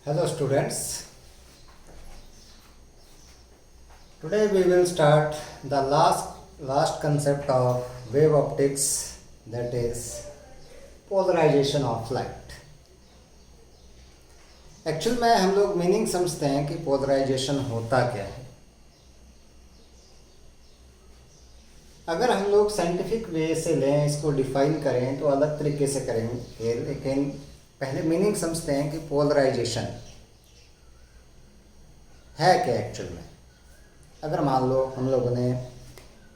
Hello students, today we will start the last concept of wave optics, that is polarization of light. Actual में हम लोग meaning समझते हैं कि polarisation होता क्या है. अगर हम लोग साइंटिफिक वे से लें, इसको डिफाइन करें तो अलग तरीके से करेंगे, लेकिन पहले मीनिंग समझते हैं कि पोलराइजेशन है क्या एक्चुअल में. अगर मान लो हम लोगों ने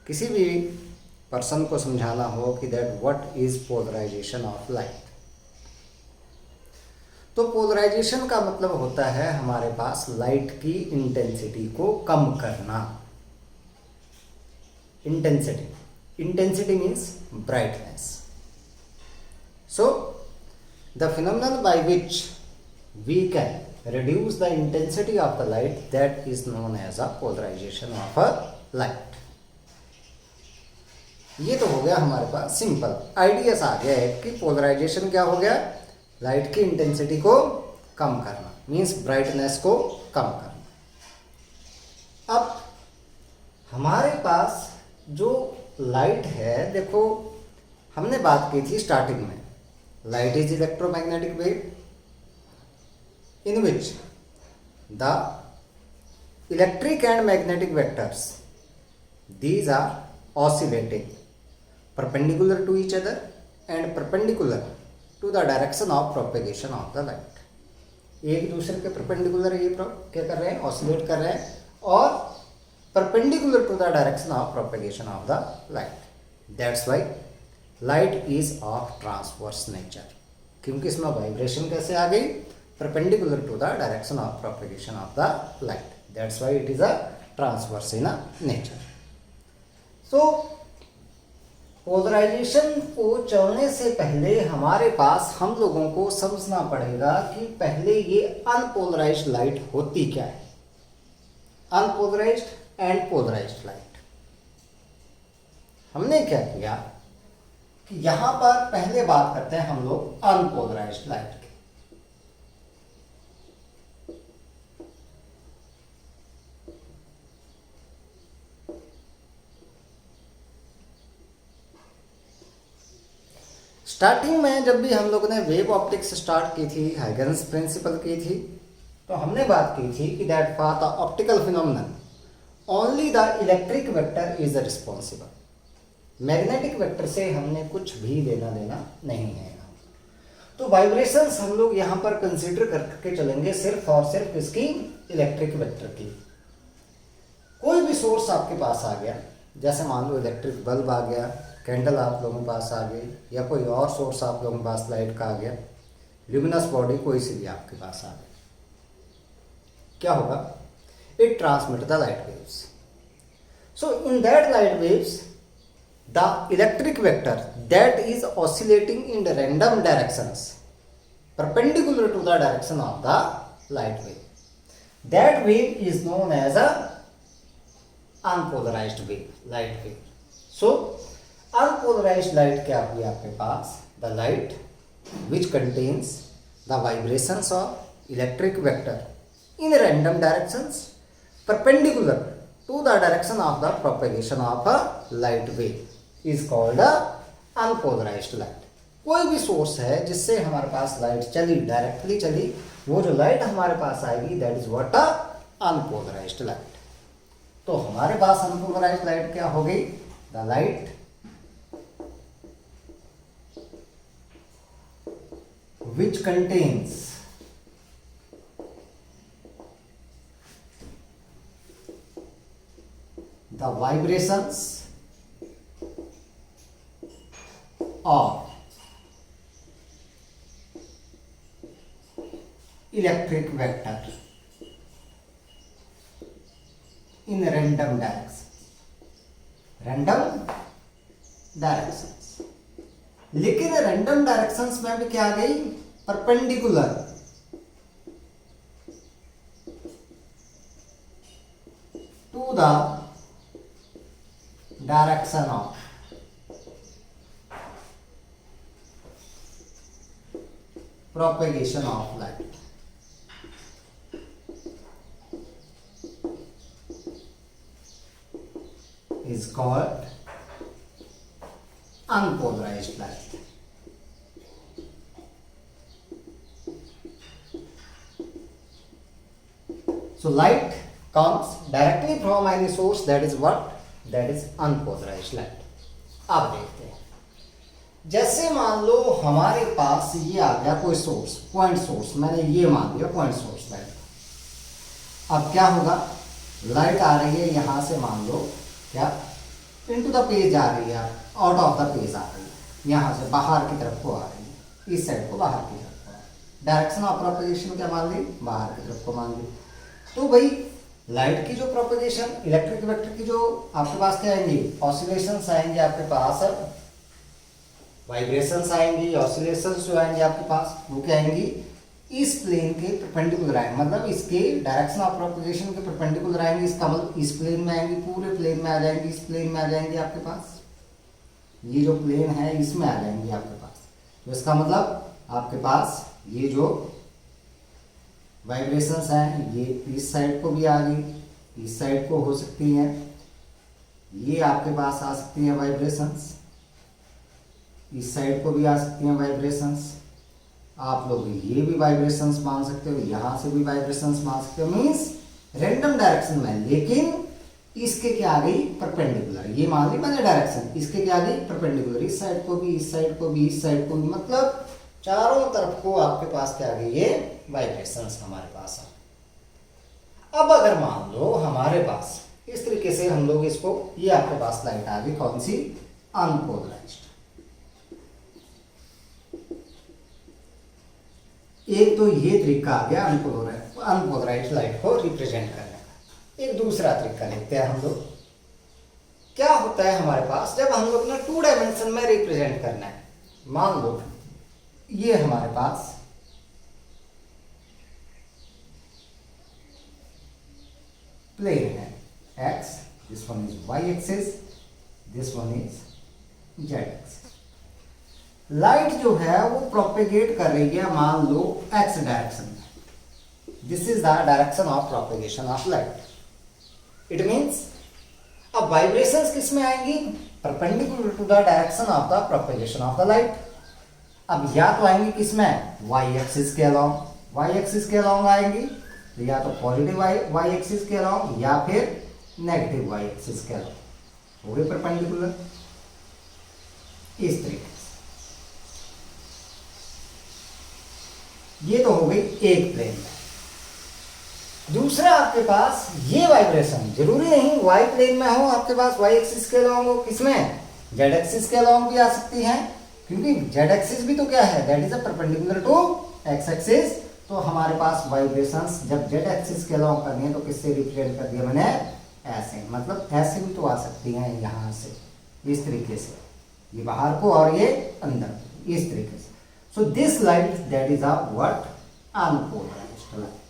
किसी भी पर्सन को समझाना हो कि that what is polarization of light, तो पोलराइजेशन का मतलब होता है हमारे पास लाइट की इंटेंसिटी को कम करना. Intensity means brightness. So the phenomenon by which we can reduce the intensity of the light, that is known as a polarization of a light. ये तो हो गया हमारे पास सिंपल आइडियाज आ गया है कि पोलराइजेशन क्या हो गया, लाइट की इंटेंसिटी को कम करना, मीन्स ब्राइटनेस को कम करना. अब हमारे पास जो लाइट है, देखो हमने बात की थी स्टार्टिंग में, light is electromagnetic wave in which the electric and magnetic vectors, these are oscillating perpendicular to each other and perpendicular to the direction of propagation of the light. एक दूसरे के perpendicular ये क्या कर रहे हैं, oscillate कर रहे हैं, और perpendicular to the direction of propagation of the light. That's why light is of transverse nature, क्योंकि इसमें वाइब्रेशन कैसे आ गई, perpendicular to the direction of propagation of the light. That's why it is a transverse in nature. So polarization को चलने से पहले हमारे पास हम लोगों को समझना पड़ेगा कि पहले ये अनपोलराइज्ड लाइट होती क्या है. Unpolarized and polarized light. हमने क्या किया कि यहां पर पहले बात करते हैं हम लोग अनपोलराइज्ड लाइट की. स्टार्टिंग में जब भी हम लोगों ने वेव ऑप्टिक्स स्टार्ट की थी, हाइगन्स प्रिंसिपल की थी, तो हमने बात की थी कि that for the optical phenomenon only the electric vector is responsible. Magnetic vector से हमने कुछ भी लेना देना नहीं है. तो वाइब्रेशंस हम लोग यहाँ पर कंसीडर करके चलेंगे सिर्फ और सिर्फ इसकी इलेक्ट्रिक वेक्टर की. कोई भी सोर्स आपके पास आ गया, जैसे मान लो इलेक्ट्रिक बल्ब आ गया, कैंडल आप लोगों के पास आ गई, या कोई और सोर्स आप लोगों के पास लाइट का आ गया, ल्यूमिनस बॉडी कोई सी भी आपके पास आ गई, क्या होगा, it transmit the light waves. So in that light waves the electric vector that is oscillating in the random directions perpendicular to the direction of the light wave, that wave is known as a unpolarized wave, light wave. So unpolarized light क्या हुई आपके पास, the light which contains the vibrations of electric vector in random directions perpendicular to the direction of the propagation of a light wave is called a unpolarized light. कोई भी source है जिससे हमारे पास light चली, directly चली, वो जो light हमारे पास आएगी that is what a unpolarised light. तो हमारे पास अनपोलराइज्ड लाइट क्या हो गई, the light which contains the vibrations of electric vector in random directions. लेकिन रैंडम डायरेक्शंस में भी क्या आ गई, perpendicular to the direction of propagation of light. called unpolarized light. So light comes directly from any source, that is what? That is unpolarized light. अब देखते हैं, जैसे मान लो हमारे पास ये आ गया कोई सोर्स, पॉइंट सोर्स, मैंने ये मान लिया पॉइंट सोर्स लाइट। अब क्या होगा, लाइट आ रही है यहां से, मान लो क्या इनटू द पेज आ रही है, आउट ऑफ द पेज आ रही है, यहां से बाहर की तरफ को आ रही है, इस साइड को बाहर की तरफ को आ रही है। डायरेक्शन ऑफ प्रोपगेशन क्या मान ली, बाहर की तरफ को मान ली। तो भाई लाइट की जो प्रोपगेशन, इलेक्ट्रिक वेक्टर की जो आपके पास क्या आएंगी, ऑसिलेशंस आएंगे आपके पास, वाइब्रेशंस आएंगी, ऑसिलेशंस जो आएंगे आपके पास वो क्या आएंगी, इस प्लेन के परपेंडिकुलर आएंगे, मतलब इसके डायरेक्शन ऑफ प्रोपगेशन के परपेंडिकुलर आएंगे। इसका मतलब इस प्लेन में आएंगी, पूरे प्लेन में आ जाएंगी, इस प्लेन में आ जाएंगे आपके पास, ये जो प्लेन है इसमें आ जाएंगे आपके पास। तो इसका मतलब आपके पास ये जो वाइब्रेशंस हैं ये इस साइड को भी आ गई, इस साइड को हो सकती हैं, ये आपके पास आ सकती हैं वाइब्रेशंस, इस साइड को भी आ सकती हैं वाइब्रेशंस। आप लोग ये भी वाइब्रेशंस मान सकते हो, यहाँ से भी वाइब्रेशंस मान सकते हो, मीन्स रैंडम डायरेक्शन में, लेकिन इसके क्या आ गई, परपेंडिकुलर। ये मान ली मैंने डायरेक्शन, इसके क्या आ गई, परपेंडिकुलर, इस साइड को भी, इस साइड को भी, इस साइड को भी, मतलब चारों तरफ को आपके पास क्या आ गई, ये वाइब्रेशंस हमारे पास है। अब अगर मान लो हमारे पास इस तरीके से हम लोग इसको, ये आपके पास लाइट आ गई, कौन सी, अनपोलराइज्ड। एक तो ये तरीका आ गया अनपोलराइज्ड लाइट को रिप्रेजेंट करने का। एक दूसरा तरीका देखते हैं हम लोग, क्या होता है हमारे पास जब हम लोग ने 2 डायमेंशन में रिप्रेजेंट करना है। मान लो ये हमारे पास प्लेन है x, this one is y axis, this one is z axis. Light जो है वो प्रोपेगेट कर रही है मान लो x डायरेक्शन में, this is the direction of propagation of light. It means अब वाइब्रेशंस किस में आएंगी, perpendicular to the direction of the propagation of the light. अब या तो आएंगी किसमें, y एक्सिस के अलोंग, y एक्सिस के अलोंग आएंगी, तो या तो पॉजिटिव y एक्सिस के अलोंग या फिर नेगेटिव y एक्सिस के अलोंग, वो भी परपेंडिकुलर, इस तरीके से। ये तो हो गई एक प्लेन में। दूसरा आपके पास ये वाइब्रेशन जरूरी नहीं y प्लेन में हो, आपके पास y एक्सिस के अलोंग हो, किसमें, z एक्सिस के अलोंग भी आ सकती हैं, क्योंकि z एक्सिस भी तो क्या है, that is a perpendicular to x axis. तो हमारे पास वाइब्रेशंस जब z एक्सिस के अलोंग करनी है तो किससे रिप्रेजेंट कर दिया मैंने, ऐसे, मतलब ऐसे भी तो आ सकती हैं, यहाँ से इस तरीके से, ये बाहर को और ये अंदर, इस तरीके से। So this light that is a what, unpolarised light.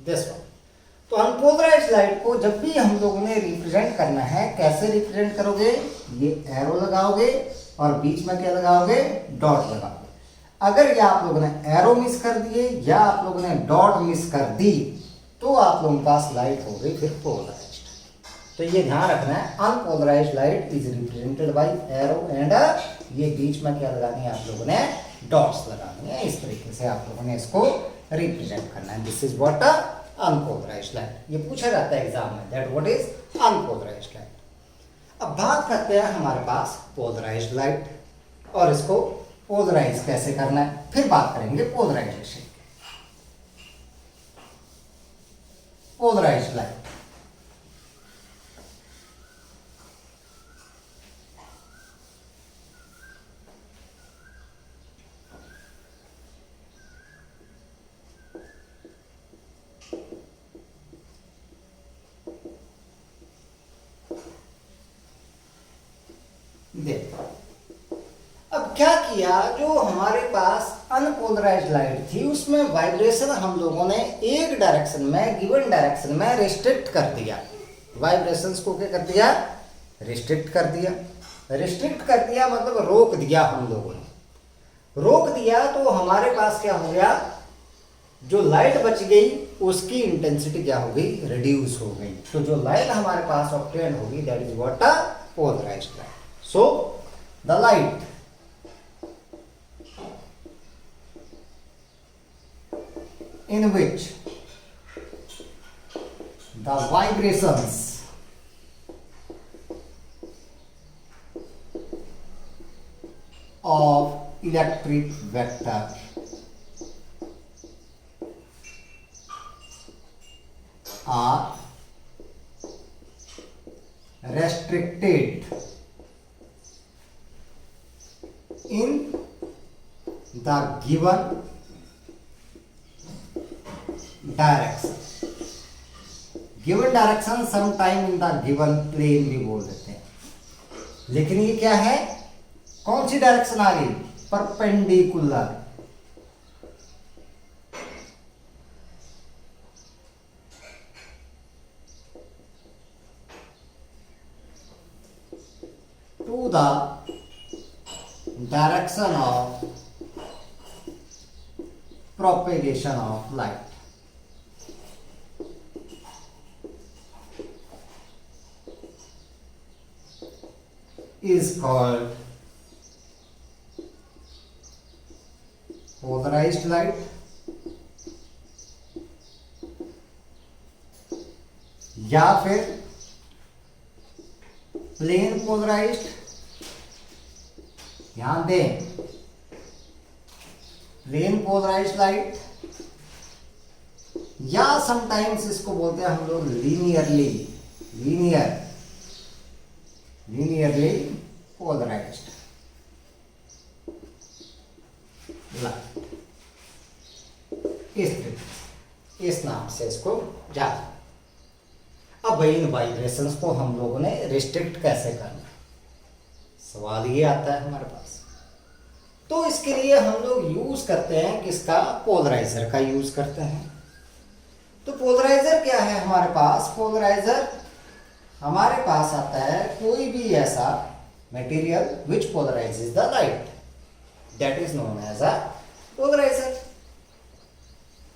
This one. तो अनपोलराइज्ड लाइट को जब भी हम लोगों ने रिप्रेजेंट करना है, कैसे रिप्रेजेंट करोगे, ये एरो लगाओगे और बीच में क्या लगाओगे, डॉट लगाओगे। अगर ये आप लोगों ने एरो मिस कर दिए या आप लोगों ने डॉट मिस कर दी तो आप लोगों के पास लाइट हो गई फिर पोलराइज्ड। तो ये ध्यान रखना है, unpolarised light is represented by arrow and ये बीच में क्या लगानी है, आप लोगों ने डॉट्स लगानी है। इस तरीके से आप लोगों ने इसको रिप्रेजेंट करना है। This is what unpolarised light. ये पूछा जाता है एग्जाम में, that what is unpolarised light. अब बात करते हैं हमारे पास पोलराइज्ड लाइट और इसको पोलराइज कैसे करना है, फिर बात करेंगे पोलराइजेशन। पोलराइज्ड लाइट, देखो अब क्या किया, जो हमारे पास अनपोलराइज्ड लाइट थी उसमें वाइब्रेशन हम लोगों ने एक डायरेक्शन में, गिवन डायरेक्शन में रिस्ट्रिक्ट कर दिया। वाइब्रेशंस को क्या कर दिया, रिस्ट्रिक्ट कर दिया। रिस्ट्रिक्ट कर दिया मतलब रोक दिया, हम लोगों ने रोक दिया। तो हमारे पास क्या हो गया, जो लाइट बच गई उसकी इंटेंसिटी क्या हो गई, रिड्यूस हो गई। तो जो लाइट हमारे पास ऑब्टेन होगी that is what a polarized light. So the light in which the vibrations of electric vector are restricted in the given direction. Given direction sometime in the given plane भी बोल देते हैं, लेकिन ये क्या है, कौन सी डायरेक्शन आ गई, perpendicular. To the direction of propagation of light। is called polarized light या फिर प्लेन पोलराइज्ड। ध्यान दें, प्लेन पोलराइज्ड लाइट या समटाइम्स इसको बोलते हैं हम लोग लीनियरली पोलराइज्ड लाइट। इस नाम से इसको जाना। अब भाई इन वाइब्रेशंस को हम लोगों ने रिस्ट्रिक्ट कैसे करना, सवाल ये आता है हमारे पास। तो इसके लिए हम लोग यूज करते हैं किसका, पोलराइजर का यूज करते हैं। तो पोलराइजर क्या है हमारे पास, पोलराइजर हमारे पास आता है कोई भी ऐसा material which polarizes the light, that is known as a polarizer.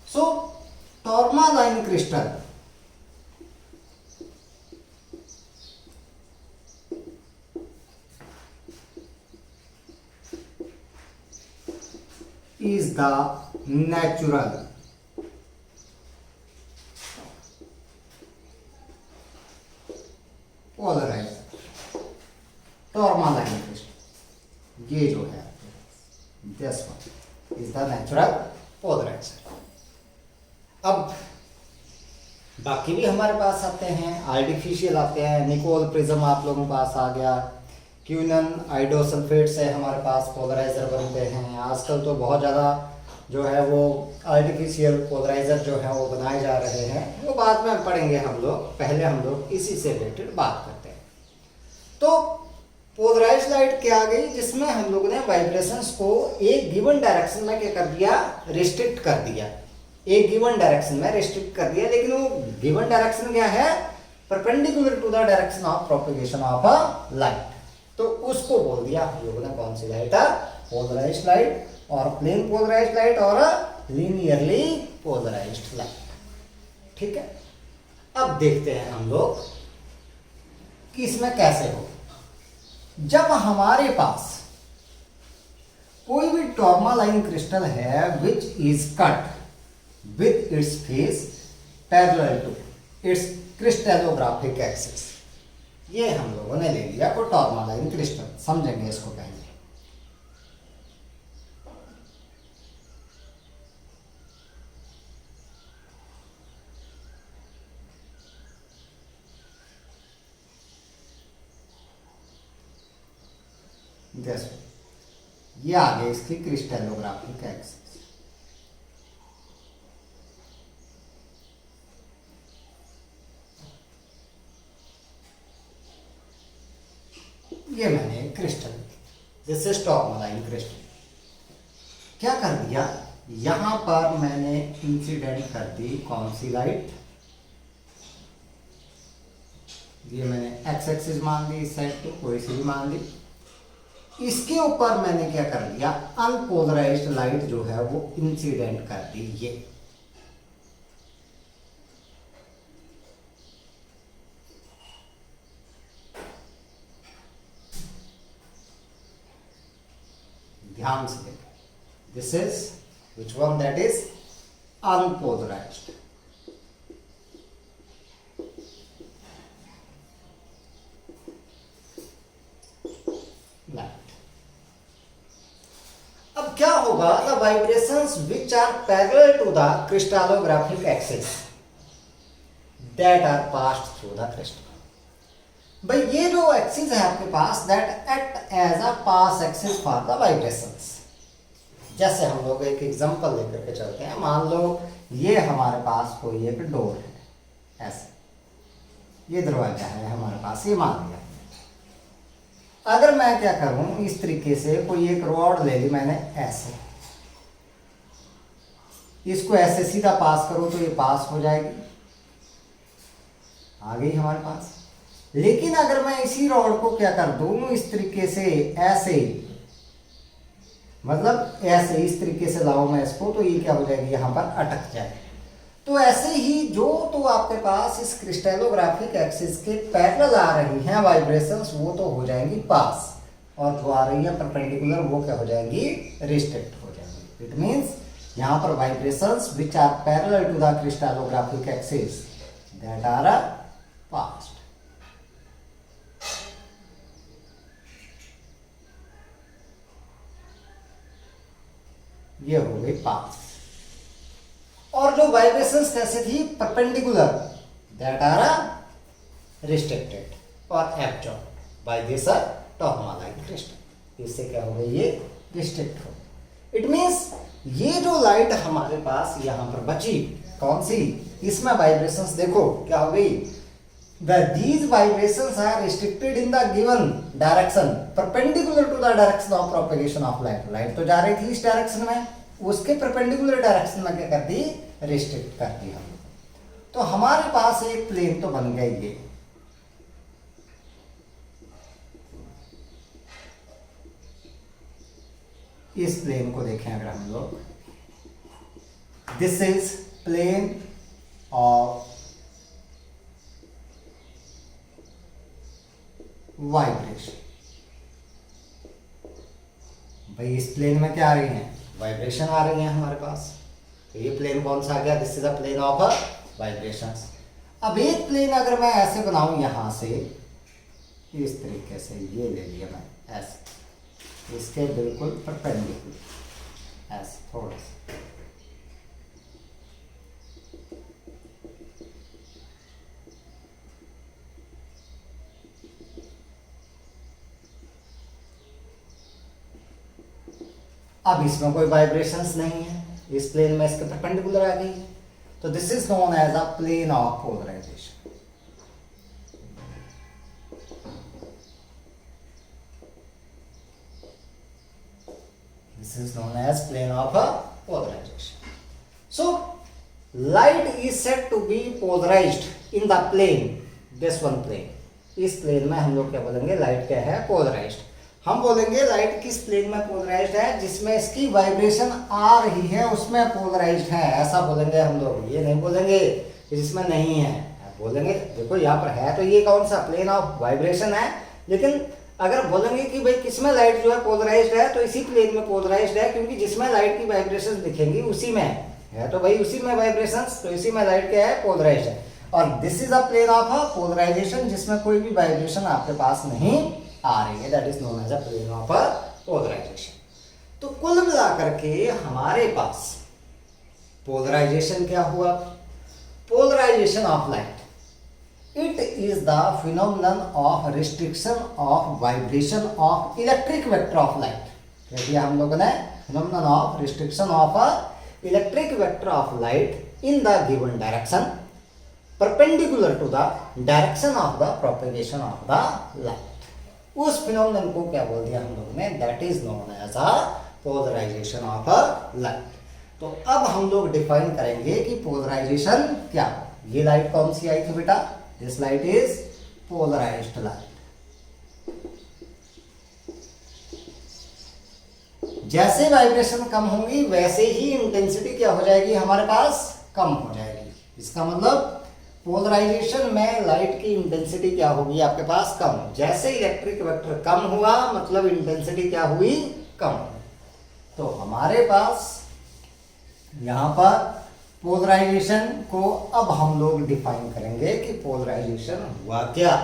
So tourmaline crystal is the natural polarizer, tourmaline crystal. ये जो है this one is the natural polarizer. अब बाकी भी हमारे पास आते हैं, आर्टिफिशियल आते हैं। निकोल प्रिज्म आप लोगों के पास आ गया, क्यूनन आइडोसल्फेट से हमारे पास पोलराइजर बनते हैं। आजकल तो बहुत ज़्यादा जो है वो आर्टिफिशियल पोलराइजर जो है वो बनाए जा रहे हैं, वो बाद में पढ़ेंगे हम लोग, पहले हम लोग इसी से रिलेटेड बात करते हैं। तो पोलराइज्ड लाइट क्या आ गई, जिसमें हम लोगों ने वाइब्रेशंस को एक गिवन डायरेक्शन में क्या कर दिया, रिस्ट्रिक्ट कर दिया। एक गिवन डायरेक्शन में रिस्ट्रिक्ट कर दिया, लेकिन वो गिवन डायरेक्शन क्या है, perpendicular to the direction of propagation of a light. तो उसको बोल दिया हम लोगों ने कौन सी लाइट है, पोलराइज्ड लाइट, और प्लेन पोलराइज्ड लाइट और लीनियरली पोलराइज्ड लाइट। ठीक है, अब देखते हैं हम लोग कि इसमें कैसे हो। जब हमारे पास कोई भी टॉर्मालाइन क्रिस्टल है which is cut with its face parallel to its crystallographic axis, ये हम लोगों ने ले लिया को टॉर्मालाइन क्रिस्टल। समझेंगे इसको पहले। ये आ गई इसकी क्रिस्टलोग्राफिक एक्सिस। ये मैंने क्रिस्टल, दिस इज टॉर्मालाइन क्रिस्टल। क्या कर दिया, यहां पर मैंने इंसिडेंट कर दी कौन सी लाइट, ये मैंने एक्स एक्सिस मान ली, इस साइड को कोई सी भी मान ली। इसके ऊपर मैंने क्या कर दिया, अनपोलराइज्ड लाइट जो है वो इंसिडेंट कर दी। ये ध्यान से देखो, this is which one, that is unpolarized. अब क्या होगा, the vibrations which are parallel to the crystallographic axis that are passed through the crystal. भाई ये जो एक्सिस है आपके पास, that act as a pass axis for the vibrations. जैसे हम लोग एक एग्जांपल लेकर के चलते हैं, मान लो ये हमारे पास कोई एक डोर है, ऐसे ये दरवाजा है हमारे पास, ये मान लिया। अगर मैं क्या करूं, इस तरीके से कोई एक रॉड ले ली मैंने, ऐसे इसको ऐसे सीधा पास करूं तो ये पास हो जाएगी, आ गई हमारे पास। लेकिन अगर मैं इसी रॉड को क्या कर दूं, इस तरीके से ऐसे, मतलब ऐसे इस तरीके से लाऊं मैं इसको, तो ये क्या हो जाएगी, यहां पर अटक जाएगी। तो ऐसे ही जो तो आपके पास इस क्रिस्टलोग्राफिक एक्सिस के पैरेलल आ रही हैं वाइब्रेशंस, वो तो हो जाएंगी पास, और जो आ रही है परपेंडिकुलर वो क्या हो जाएंगी, रिस्ट्रिक्ट हो जाएंगी। इट मींस यहां पर vibrations which are parallel to the crystallographic axis that are passed. ये हो गई पास। और जो वाइब्रेशंस कैसे थी, परपेंडिकुलर, दैट आर रिस्ट्रिक्टेड और absorbed by this tourmaline crystal. इससे क्या हो गई, ये रिस्ट्रिक्ट हो। इट मींस ये जो लाइट हमारे पास यहां पर बची, कौन सी, इसमें वाइब्रेशंस देखो क्या हो गई, these vibrations are restricted in the given direction perpendicular to the direction of propagation of light। Light तो जा रही थी इस डायरेक्शन में, उसके परपेंडिकुलर डायरेक्शन में क्या कर दी, रिस्ट्रिक्ट कर दी हम। तो हमारे पास एक प्लेन तो बन गया ये, इस प्लेन को देखें अगर हम लोग, this is plane of vibration. भाई इस प्लेन में क्या आ रही है, वाइब्रेशन आ रही है हमारे पास। तो ये प्लेन कौन सा आ गया, this is a plane of vibrations. अब एक प्लेन अगर मैं ऐसे बनाऊं, यहां से इस तरीके से, ये ले लिया मैं ऐसे, इसके बिल्कुल परपेंडिकुलर ऐसे थोड़ा सा, अब इसमें कोई वाइब्रेशंस नहीं है, इस प्लेन में इसके परपेंडिकुलर आ गई। तो this is known as a plane of polarization. This is known as plane of polarization. So light is said to be polarized in the plane, this one plane. इस plane में हम लोग क्या बोलेंगे, लाइट क्या है, पोलराइज्ड। हम बोलेंगे लाइट किस प्लेन में पोलराइज्ड है, जिसमें इसकी वाइब्रेशन आ रही है उसमें पोलराइज्ड है, ऐसा बोलेंगे हम लोग। ये नहीं बोलेंगे कि जिसमें नहीं है, बोलेंगे देखो यहाँ पर है तो ये कौन सा, प्लेन ऑफ वाइब्रेशन है। लेकिन अगर बोलेंगे कि भाई किसमें लाइट जो है पोलराइज्ड है, तो इसी प्लेन में पोलराइज्ड है, क्योंकि जिसमें लाइट की वाइब्रेशन दिखेंगी उसी में है, तो भाई उसी में वाइब्रेशन, तो इसी में लाइट क्या है, पोलराइज्ड है। और this is a plane of polarization, जिसमें कोई भी वाइब्रेशन आपके पास नहीं आ रही है, that is known as a plane of polarization. तो कुल मिलाकर के हमारे पास पोलराइजेशन क्या हुआ, polarization of light, it is the phenomenon of restriction of vibration of electric vector of light. कह दिया हम लोगों ने, phenomenon of restriction of a electric vector of light in the given direction perpendicular to the direction of the propagation of the light. उस phenomenon को क्या बोल दिया हम लोगों ने, that is known as a polarization of a light. तो अब हम लोग डिफाइन करेंगे कि पोलराइजेशन क्या है। ये लाइट कौन सी आई थी बेटा, this light is polarized light. जैसे वाइब्रेशन कम होंगी वैसे ही इंटेंसिटी क्या हो जाएगी, हमारे पास कम हो जाएगी। इसका मतलब पोलराइजेशन में लाइट की इंटेंसिटी क्या होगी आपके पास, कम। जैसे इलेक्ट्रिक वेक्टर कम हुआ मतलब इंटेंसिटी क्या हुई, कम। तो हमारे पास यहां पर पोलराइजेशन को अब हम लोग डिफाइन करेंगे कि पोलराइजेशन हुआ क्या।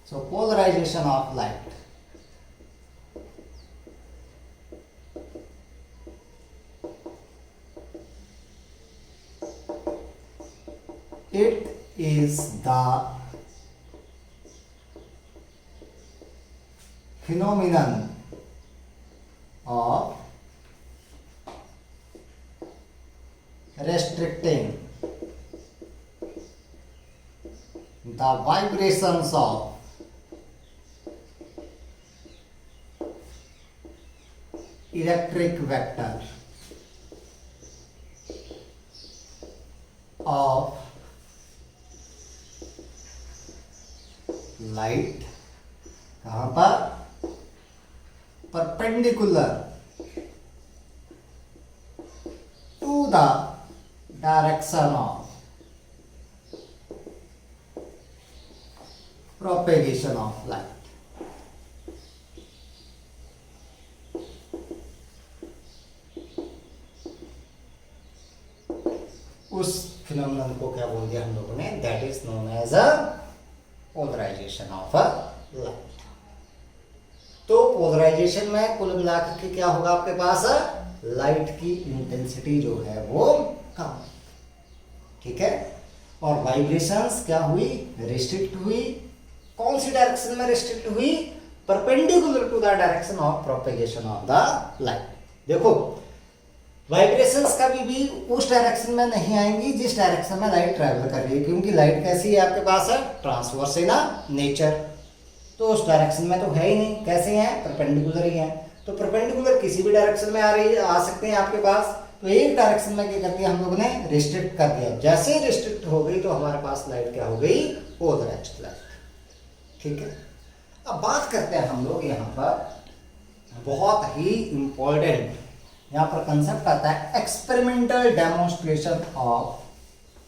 So polarization of light, it is the phenomenon of restricting the vibrations of electric vector of light, कहां पर, perpendicular to the direction of propagation of light. उस फिनोमेनन को क्या बोल दिया हम लोगों ने, that is known as a polarization of a light. तो पोलराइजेशन में कुल मिलाकर के क्या होगा आपके पास, लाइट की इंटेंसिटी जो है वो कम, ठीक है। और वाइब्रेशंस क्या हुई, रिस्ट्रिक्ट हुई। कौन सी डायरेक्शन में रिस्ट्रिक्ट हुई, perpendicular to the direction of propagation of the light. देखो वाइब्रेशंस कभी भी उस डायरेक्शन में नहीं आएंगी जिस डायरेक्शन में लाइट ट्रैवल कर रही है, क्योंकि लाइट कैसी है आपके पास, है ट्रांसवर्स है ना नेचर, तो उस डायरेक्शन में तो है ही नहीं। कैसे हैं, परपेंडिकुलर ही है। तो परपेंडिकुलर किसी भी डायरेक्शन में आ सकते हैं आपके पास। तो एक डायरेक्शन में क्या कर दिया हम लोगों ने, रिस्ट्रिक्ट कर दिया। जैसे ही रिस्ट्रिक्ट हो गई तो हमारे पास लाइट क्या हो गई, पोलराइज्ड लाइट, ठीक है। अब बात करते हैं हम लोग यहाँ पर बहुत ही इंपॉर्टेंट, यहाँ पर कंसेप्ट आता है experimental demonstration of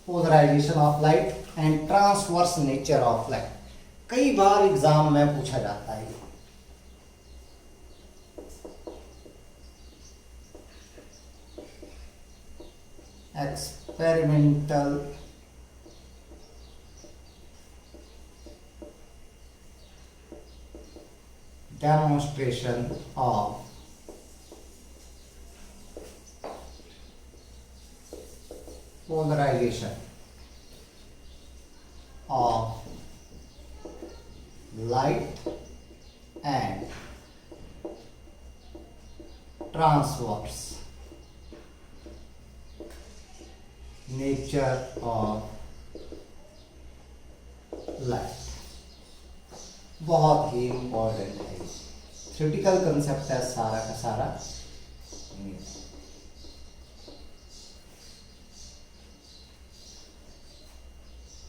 polarization of light and transverse nature of light. कई बार एग्जाम में पूछा जाता है। Experimental demonstration of polarization of light and transverse nature of light। बहुत ही इंपॉर्टेंट है, थ्योरेटिकल कंसेप्ट है सारा का सारा।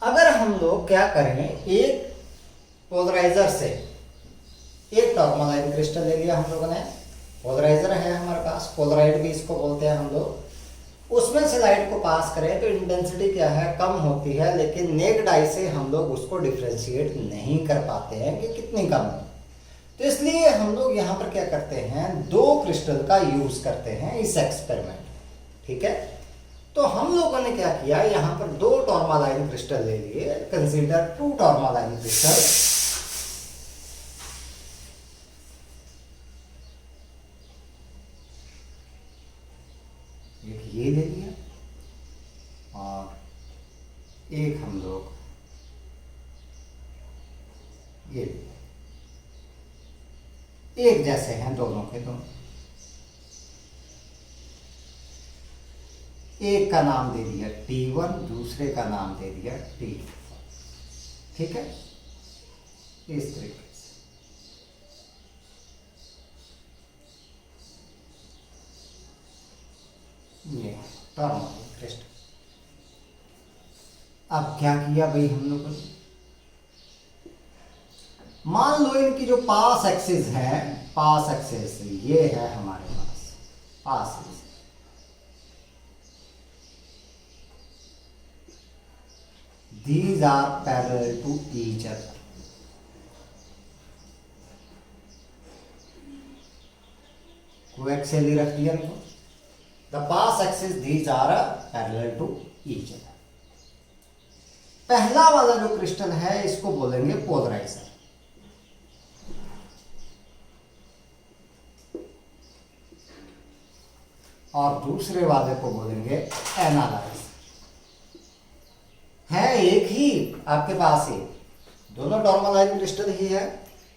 अगर हम लोग क्या करें, एक पोलराइजर से एक टॉर्मालाइन क्रिस्टल ले लिया हम लोगों ने, पोलराइजर है हमारे पास, पोलराइड भी इसको बोलते हैं हम लोग। उसमें से लाइट को पास करें तो इंटेंसिटी क्या है, कम होती है, लेकिन नेक्ड आई से हम लोग उसको डिफ्रेंशिएट नहीं कर पाते हैं कि कितनी कम है। तो इसलिए हम लोग यहाँ पर क्या करते हैं, दो क्रिस्टल का यूज करते हैं इस एक्सपेरिमेंट, ठीक है। तो हम लोगों ने क्या किया, यहाँ पर दो टॉर्मालाइन क्रिस्टल ले लिए, कंसीडर टू टॉर्मालाइन क्रिस्टल। एक ये ले लिया और एक हम लोग ये, एक जैसे हैं दोनों के दोनों। एक का नाम दे दिया T1, दूसरे का नाम दे दिया T2, ठीक है। इस तरीके से ये टॉर्मालाइन क्रिस्टल। अब क्या किया भाई हम लोगों ने, मान लो इनकी जो पास एक्सिस है, पास एक्सिस ये है हमारे पास, pass axis these are parallel to each other। Coaxially रख दिया इनको। The pass axis these are parallel to each other. पहला वाला जो क्रिस्टल है इसको बोलेंगे पोलराइजर, और दूसरे वाले को बोलेंगे एनालाइजर। है एक ही आपके पास ही, दोनों टॉर्मलाइन क्रिस्टल ही है,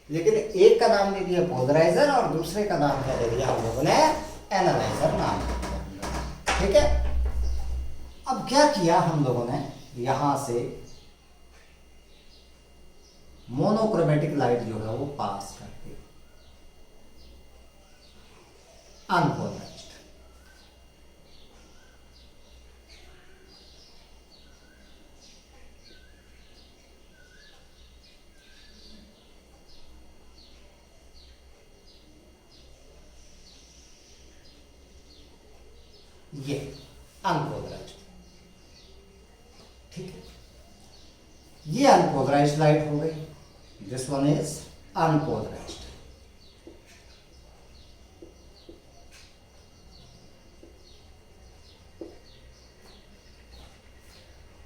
लेकिन एक का नाम दे दिया पोलराइजर और दूसरे का नाम क्या दे दिया हम लोगों ने, एनालाइजर नाम दे दिया। ठीक है, अब क्या किया हम लोगों ने, यहां से मोनोक्रोमेटिक लाइट जो है वो पास करती, अनपोलराइज्ड। ये अनपोलराइज्ड। ठीक है, ये अनपोलराइज्ड लाइट हो गई, this one is unpolarised.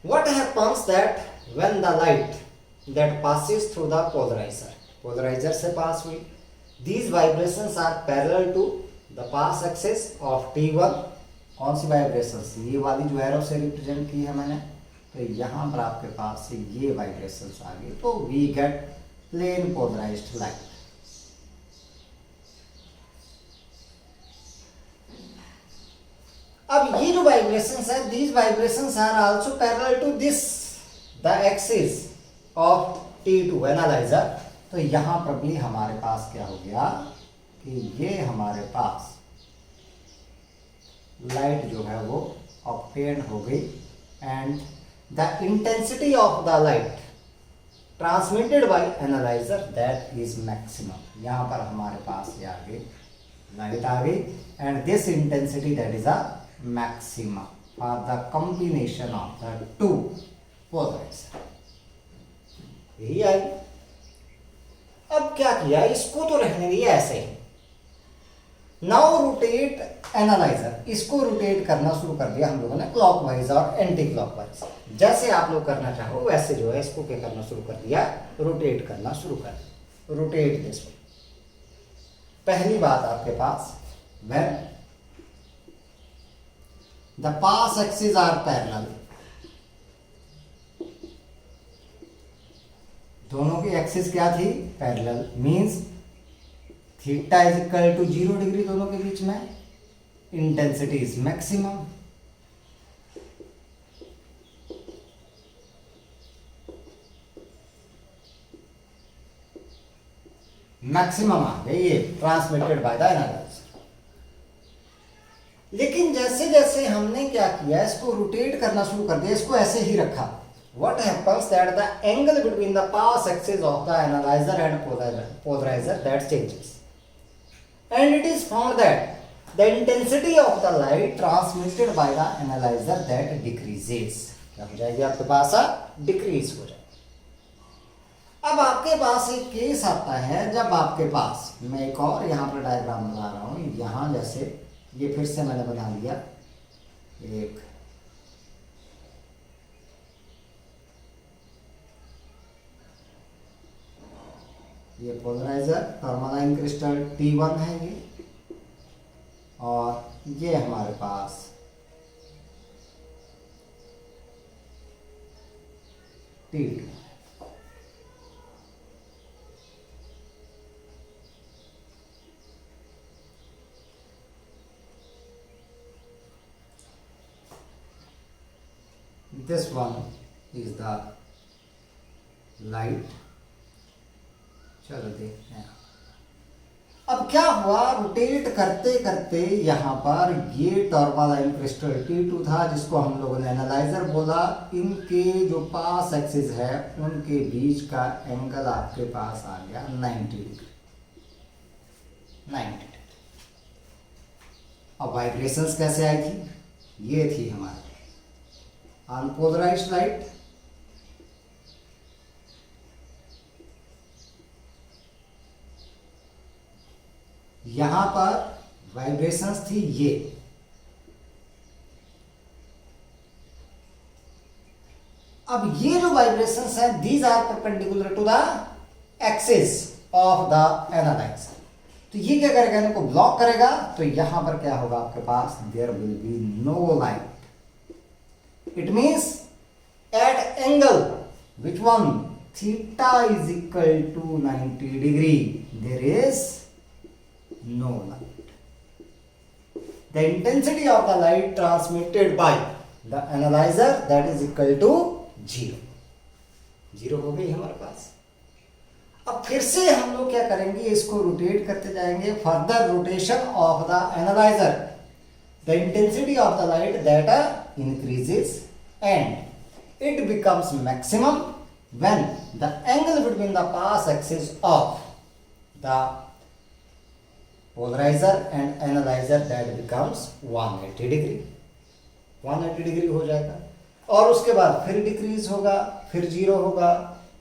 What happens that when the light that passes through the polarizer से पास हुई, these vibrations are parallel to the pass axis of T1। कौन सी वाइब्रेशंस, ये वाली जो एरो से रिप्रेजेंट की है मैंने, तो यहाँ पर आपके पास से ये वाइब्रेशंस आ गई, तो we get plane polarized light. अब ये जो वाइब्रेशंस है, these vibrations are also parallel to this the axis of T2 analyser. तो यहां पर भी हमारे पास क्या हो गया कि ये हमारे पास लाइट जो है वो ऑब्टेन हो गई, and the intensity of the light transmitted by analyser that is maximum. यहां पर हमारे पास ये आ गई, लाइट आ गई, and this intensity that is a maximum for the combination of the two polarizer. यही आई। अब क्या किया, इसको तो रहने दिया ऐसे ही। नाउ रोटेट एनालाइजर, इसको रोटेट करना शुरू कर दिया हम लोगों ने क्लॉकवाइज और एंटी क्लॉकवाइज। जैसे आप लोग करना चाहो वैसे जो है इसको क्या करना शुरू कर दिया, रोटेट करना शुरू कर दिया। Rotate this way. पहली बात आपके पास, when the pass axis are parallel, दोनों की एक्सिस क्या थी, parallel, means theta is equal to 0 degree दोनों के बीच में, इंटेंसिटी इज मैक्सिमम। मैक्सिमम आ गए ये ट्रांसमिटेड बाय द एनालाइजर। लेकिन जैसे जैसे हमने क्या किया, इसको रोटेट करना शुरू कर दिया, इसको ऐसे ही रखा, what happens that the angle between the pass axis of the analyzer and polarizer that changes, and it is found that the intensity of the light transmitted by the analyzer that decreases। क्या हो जाएगी आपके पास, decrease हो जाएगी। अब आपके पास एक case आता है जब आपके पास, मैं एक और यहाँ पर डायग्राम बना रहा हूँ, यहाँ जैसे ये फिर से मैंने बना लिया एक, ये पोलराइजर टर्मलाइन क्रिस्टल T1 है ये, और ये हमारे पास T2। This one is the light। चलो देखते हैं अब क्या हुआ। रोटेट करते करते यहाँ पर ये टर्मलाइन क्रिस्टल T2 था जिसको हम लोगों ने एनालाइजर बोला, इनके जो पास एक्सिस है उनके बीच का एंगल आपके पास आ गया 90 डिग्री। 90 डिग्री। अब वाइब्रेशंस कैसे आई थी, ये थी हमारी अनपोलराइज्ड लाइट, यहां पर वाइब्रेशंस थी ये, अब ये जो वाइब्रेशंस हैं these are perpendicular to the axis of the analyser. तो ये क्या करेगा, इनको ब्लॉक करेगा, तो यहां पर क्या होगा आपके पास, there will be no light. It means at angle which one, theta is equal to 90 degree, there is no light. The intensity of the light transmitted by the analyzer that is equal to 0। 0 हो गई हमारे पास। अब फिर से हम लोग क्या करेंगे, इसको रोटेट करते जाएंगे, further rotation of the analyser, the intensity of the light that increases and it becomes maximum when the angle between the pass axis of the polarizer and analyzer that becomes 180 degree. 180 degree हो जाएगा, और उसके बाद फिर decrease होगा, फिर 0 होगा,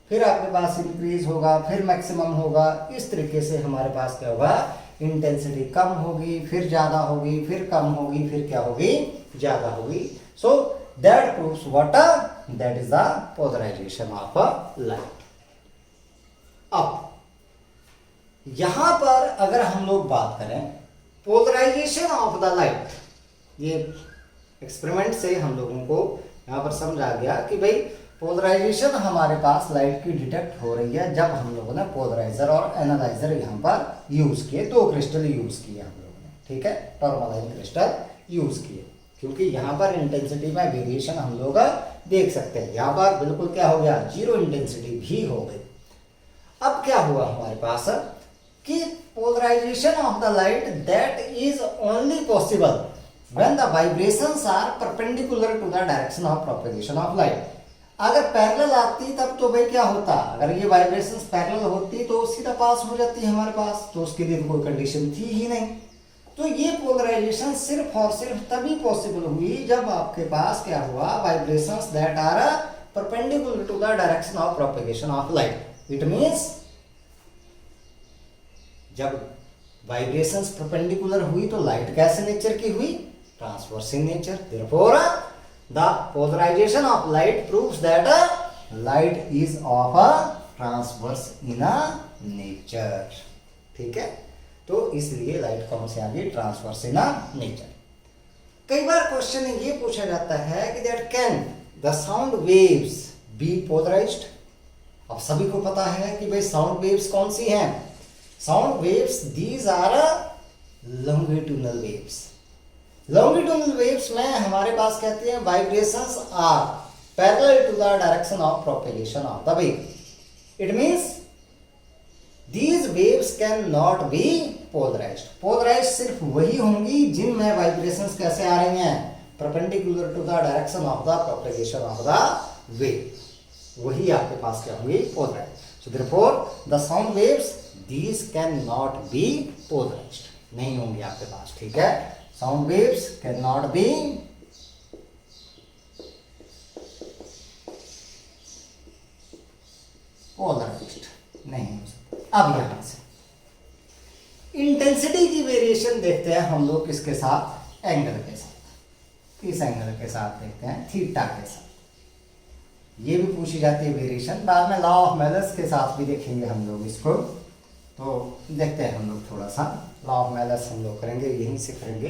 फिर आपके पास इंक्रीज होगा, फिर मैक्सिमम होगा। इस तरीके से हमारे पास क्या होगा, इंटेंसिटी कम होगी, फिर ज्यादा होगी, फिर कम होगी, फिर क्या होगी, ज्यादा होगी। So that proves what, that is the polarization of a light. अब यहां पर अगर हम लोग बात करें पोलराइजेशन ऑफ द लाइट, ये एक्सपेरिमेंट से हम लोगों को यहां पर समझ आ गया कि भाई पोलराइजेशन हमारे पास लाइट की डिटेक्ट हो रही है जब हम लोगों ने पोलराइजर और एनालाइजर यहां पर यूज किए, 2 क्रिस्टल यूज किए हम लोगों ने, ठीक है, टर्मलाइन क्रिस्टल यूज किए, क्योंकि यहां पर इंटेंसिटी में वेरिएशन हम लोग देख सकते हैं। यहां पर बिल्कुल क्या हो गया, 0 इंटेंसिटी भी हो गई। अब क्या हुआ हमारे पास कि polarization of the light that is only possible when the vibrations are perpendicular to the direction of propagation of light। अगर पैरेलल आती तब तो भाई क्या होता, अगर ये वाइब्रेशंस पैरेलल होती तो सीधा पास हो जाती हमारे पास, तो उसके लिए कोई कंडीशन थी ही नहीं। तो ये पोलराइजेशन सिर्फ और सिर्फ तभी पॉसिबल हुई जब आपके पास क्या हुआ, vibrations that are perpendicular to the direction of propagation of light. It means जब वाइब्रेशंस परपेंडिकुलर हुई तो लाइट कैसे नेचर की हुई, transverse in nature. Therefore the polarization of light proves that light is of a transverse in a nature, ठीक है। तो इसलिए लाइट कौन से आ गई, ट्रांसवर्स इन अ नेचर। कई बार क्वेश्चन ये पूछा जाता है कि that can the sound waves be polarized. अब सभी को पता है कि भाई साउंड वेव्स कौन सी हैं, sound waves these are longitudinal waves. Longitudinal waves में हमारे पास कहते हैं vibrations are parallel to the direction of propagation of the wave. It means these waves can not be polarized. Polarized सिर्फ वही होंगी जिनमें वाइब्रेशंस कैसे आ रही हैं, perpendicular to the direction of the propagation of the wave, वही आपके पास क्या होंगी, polarized. So therefore the sound waves these cannot be polarized, नहीं होंगे आपके पास, ठीक है। Sound waves cannot be polarized, नहीं हो सकता। अब यहां से इंटेंसिटी की वेरिएशन देखते हैं हम लोग किसके साथ, एंगल के साथ। इस एंगल के साथ देखते हैं, थीटा के साथ। ये भी पूछी जाती है वेरिएशन, बाद में लॉ ऑफ मेलस के साथ भी देखेंगे हम लोग इसको। तो देखते हैं हम लोग थोड़ा सा लॉ ऑफ मेलस हम लोग करेंगे, यहीं से करेंगे,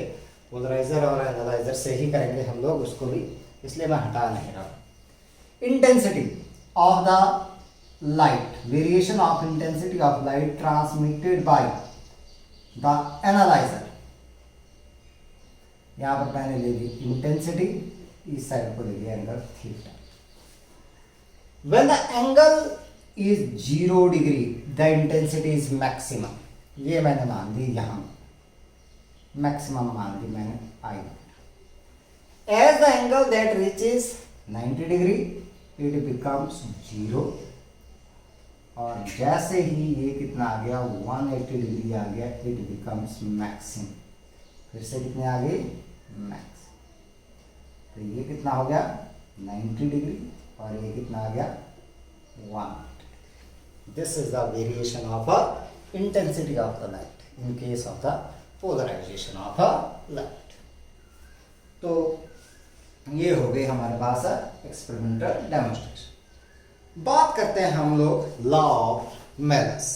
पोलराइजर और एनालाइजर से ही करेंगे हम लोग उसको भी, इसलिए मैं हटा नहीं रहा। Intensity of the light, variation of intensity of light transmitted by the analyser. यहां पर मैंने ले ली इंटेंसिटी, इस साइड को ले लिया angle theta. When the angle is 0 degree the intensity is maximum, ये मैंने मान दी, यहां मैक्सिमम मान दी मैंने I. As the angle that reaches 90 degree it becomes 0, और जैसे ही ये कितना आ गया, 180 डिग्री आ गया, इट बिकम्स मैक्सिमम। फिर से कितने आ गए, मैक्स। तो ये कितना हो गया, 90 डिग्री, और ये कितना आ गया, 1। This is the variation of a intensity of the light in case of the polarization of a light. तो ये हो गई हमारे पास एक्सपेरिमेंटल डेमोन्स्ट्रेशन। बात करते हैं हम लोग लॉ ऑफ मेलस।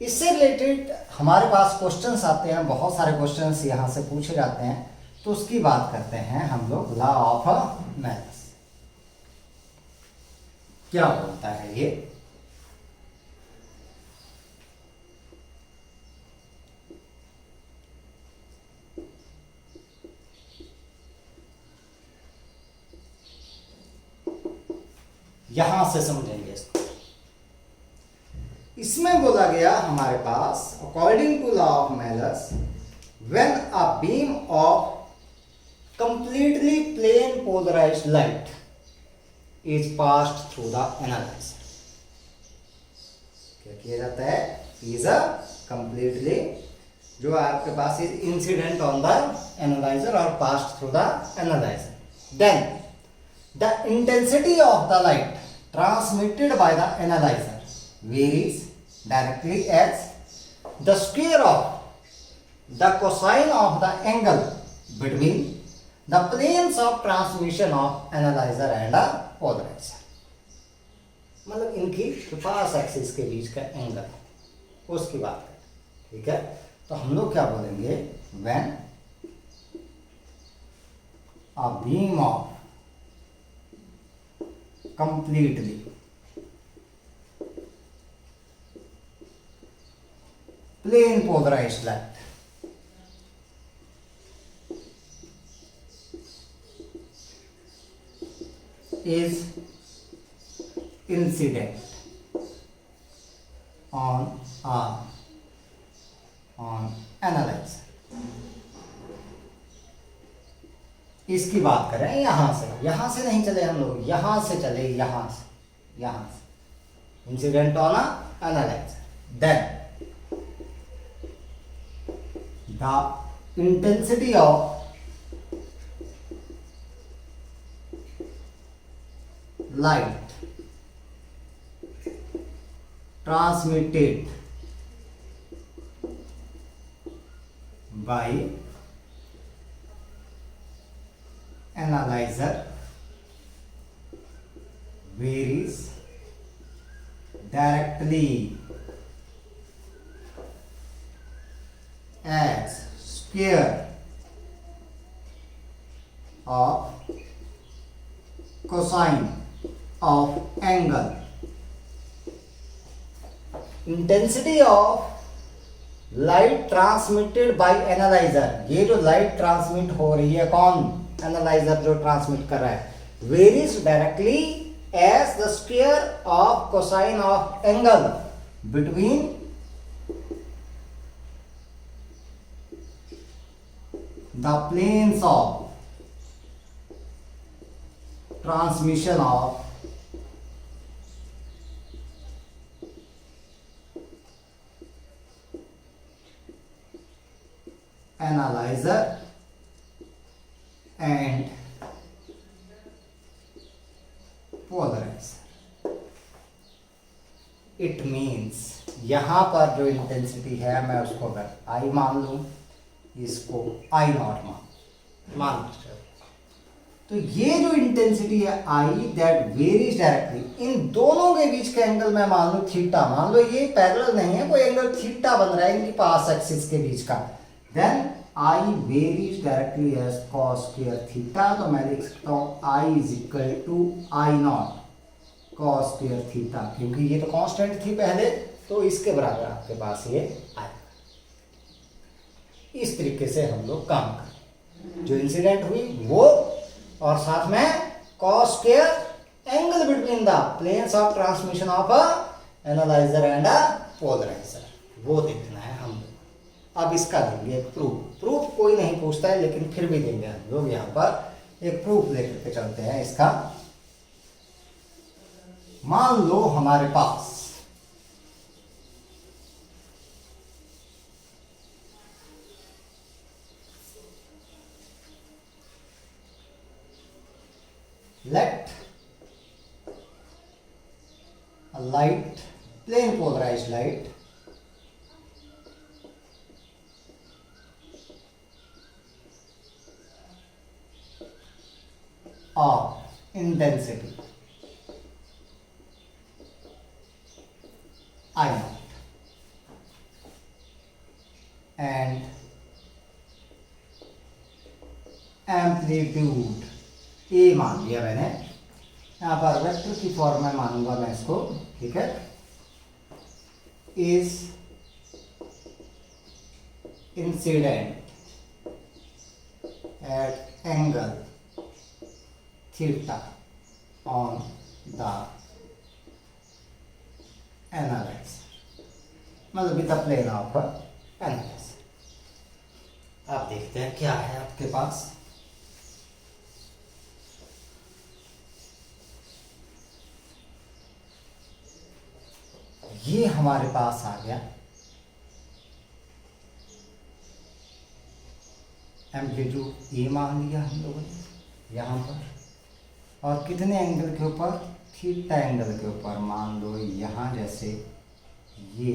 इससे रिलेटेड हमारे पास क्वेश्चंस आते हैं, बहुत सारे क्वेश्चंस यहाँ से पूछे जाते हैं, तो उसकी बात करते हैं हम लोग। लॉ ऑफ मेलस क्या बोलता है ये? यहां से समझेंगे इसको। इसमें बोला गया हमारे पास according to law of Malus, when a beam of completely plain polarized light is passed through the analyzer. क्या किया जाता है? is a completely, जो आपके पास is incident on the analyzer or passed through the analyzer, then the intensity of the light transmitted by the analyzer varies directly as the square of the cosine of the angle between the planes of transmission of analyzer and a polarizer। मतलब इनकी जो पास axis के बीच का angle है उसकी बात करें, ठीक है? तो हम लोग क्या बोलेंगे? when a beam of completely plane polarized light is incident on analyzer। इसकी बात करें यहां से नहीं चले हम लोग, यहां से चले, यहां से incident on analyser, then the intensity of light transmitted by analyzer varies directly as square of cosine of angle। Intensity of light transmitted by analyser, ये जो लाइट ट्रांसमिट हो रही है, कौन? एनालाइजर जो ट्रांसमिट कर रहा है, varies directly as the square of cosine of angle between the planes of transmission of analyzer and polarizer। It means यहां पर जो इंटेंसिटी है, मैं उसको अगर I मान लूं, इसको I0 मान लो, तो ये जो इंटेंसिटी है I, दैट वेरीज डायरेक्टली, इन दोनों के बीच का एंगल मैं मान लूं थीटा, मान लो ये पैरेलल नहीं है, कोई एंगल थीटा बन रहा है इनकी पास एक्सिस के बीच का, then I varies directly as cos square theta। तो मैं लिख सकता हूँ I is equal to I0 cos square theta, क्योंकि ये तो कांस्टेंट थी पहले, तो इसके बराबर आपके पास ये आएगा। इस तरीके से हम लोग काम करें, जो इंसिडेंट हुई वो, और साथ में cos square angle between the planes of transmission of analyser and polarizer, वो देखना है हम लोग। अब इसका देंगे प्रूफ कोई नहीं पूछता है, लेकिन फिर भी देंगे हम लोग। यहाँ पर एक प्रूफ लेकर के चलते हैं इसका। मान लो हमारे पास let a light, plane polarized light of intensity I naught and amplitude A मान लिया मैंने, यहाँ पर वेक्टर की फॉर्म में मानूंगा मैं इसको, ठीक है, is incident at angle theta on the analyzer, मतलब with the plane of analyzer. आप देखते हैं क्या है आपके पास। ये हमारे पास आ गया एम्पलीट्यूड ए मान लिया हम लोगों ने यहाँ पर, और कितने एंगल के ऊपर, थीटा एंगल के ऊपर। मान लो यहाँ जैसे ये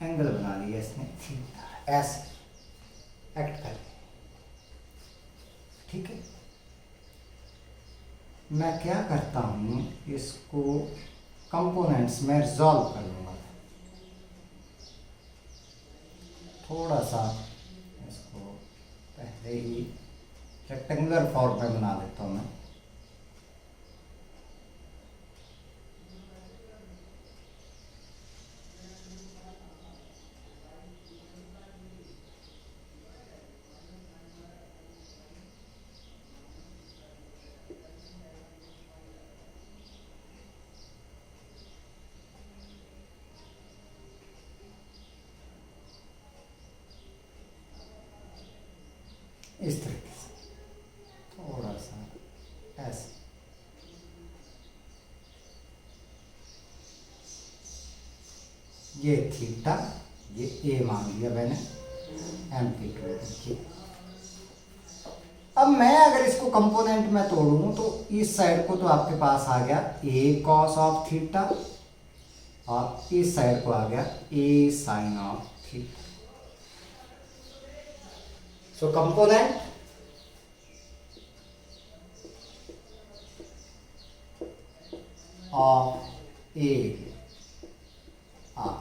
एंगल बना लिया इसने थीटा, ऐसे एक्ट कर, ठीक है। मैं क्या करता हूँ, इसको कंपोनेंट्स में रिजॉल्व कर लूँगा, थोड़ा सा इसको पहले ही रेक्टेंगुलर फॉर्म में बना देता हूँ मैं। इस तरीके से थोड़ा सा ऐसे, ये थीटा, ये ए मान लिया मैंने, एम्पलीट्यूड। अब मैं अगर इसको कंपोनेंट में तोड़ूं तो इस साइड को तो आपके पास आ गया ए कॉस ऑफ थीटा, और इस साइड को आ गया A sine of theta. So component of A are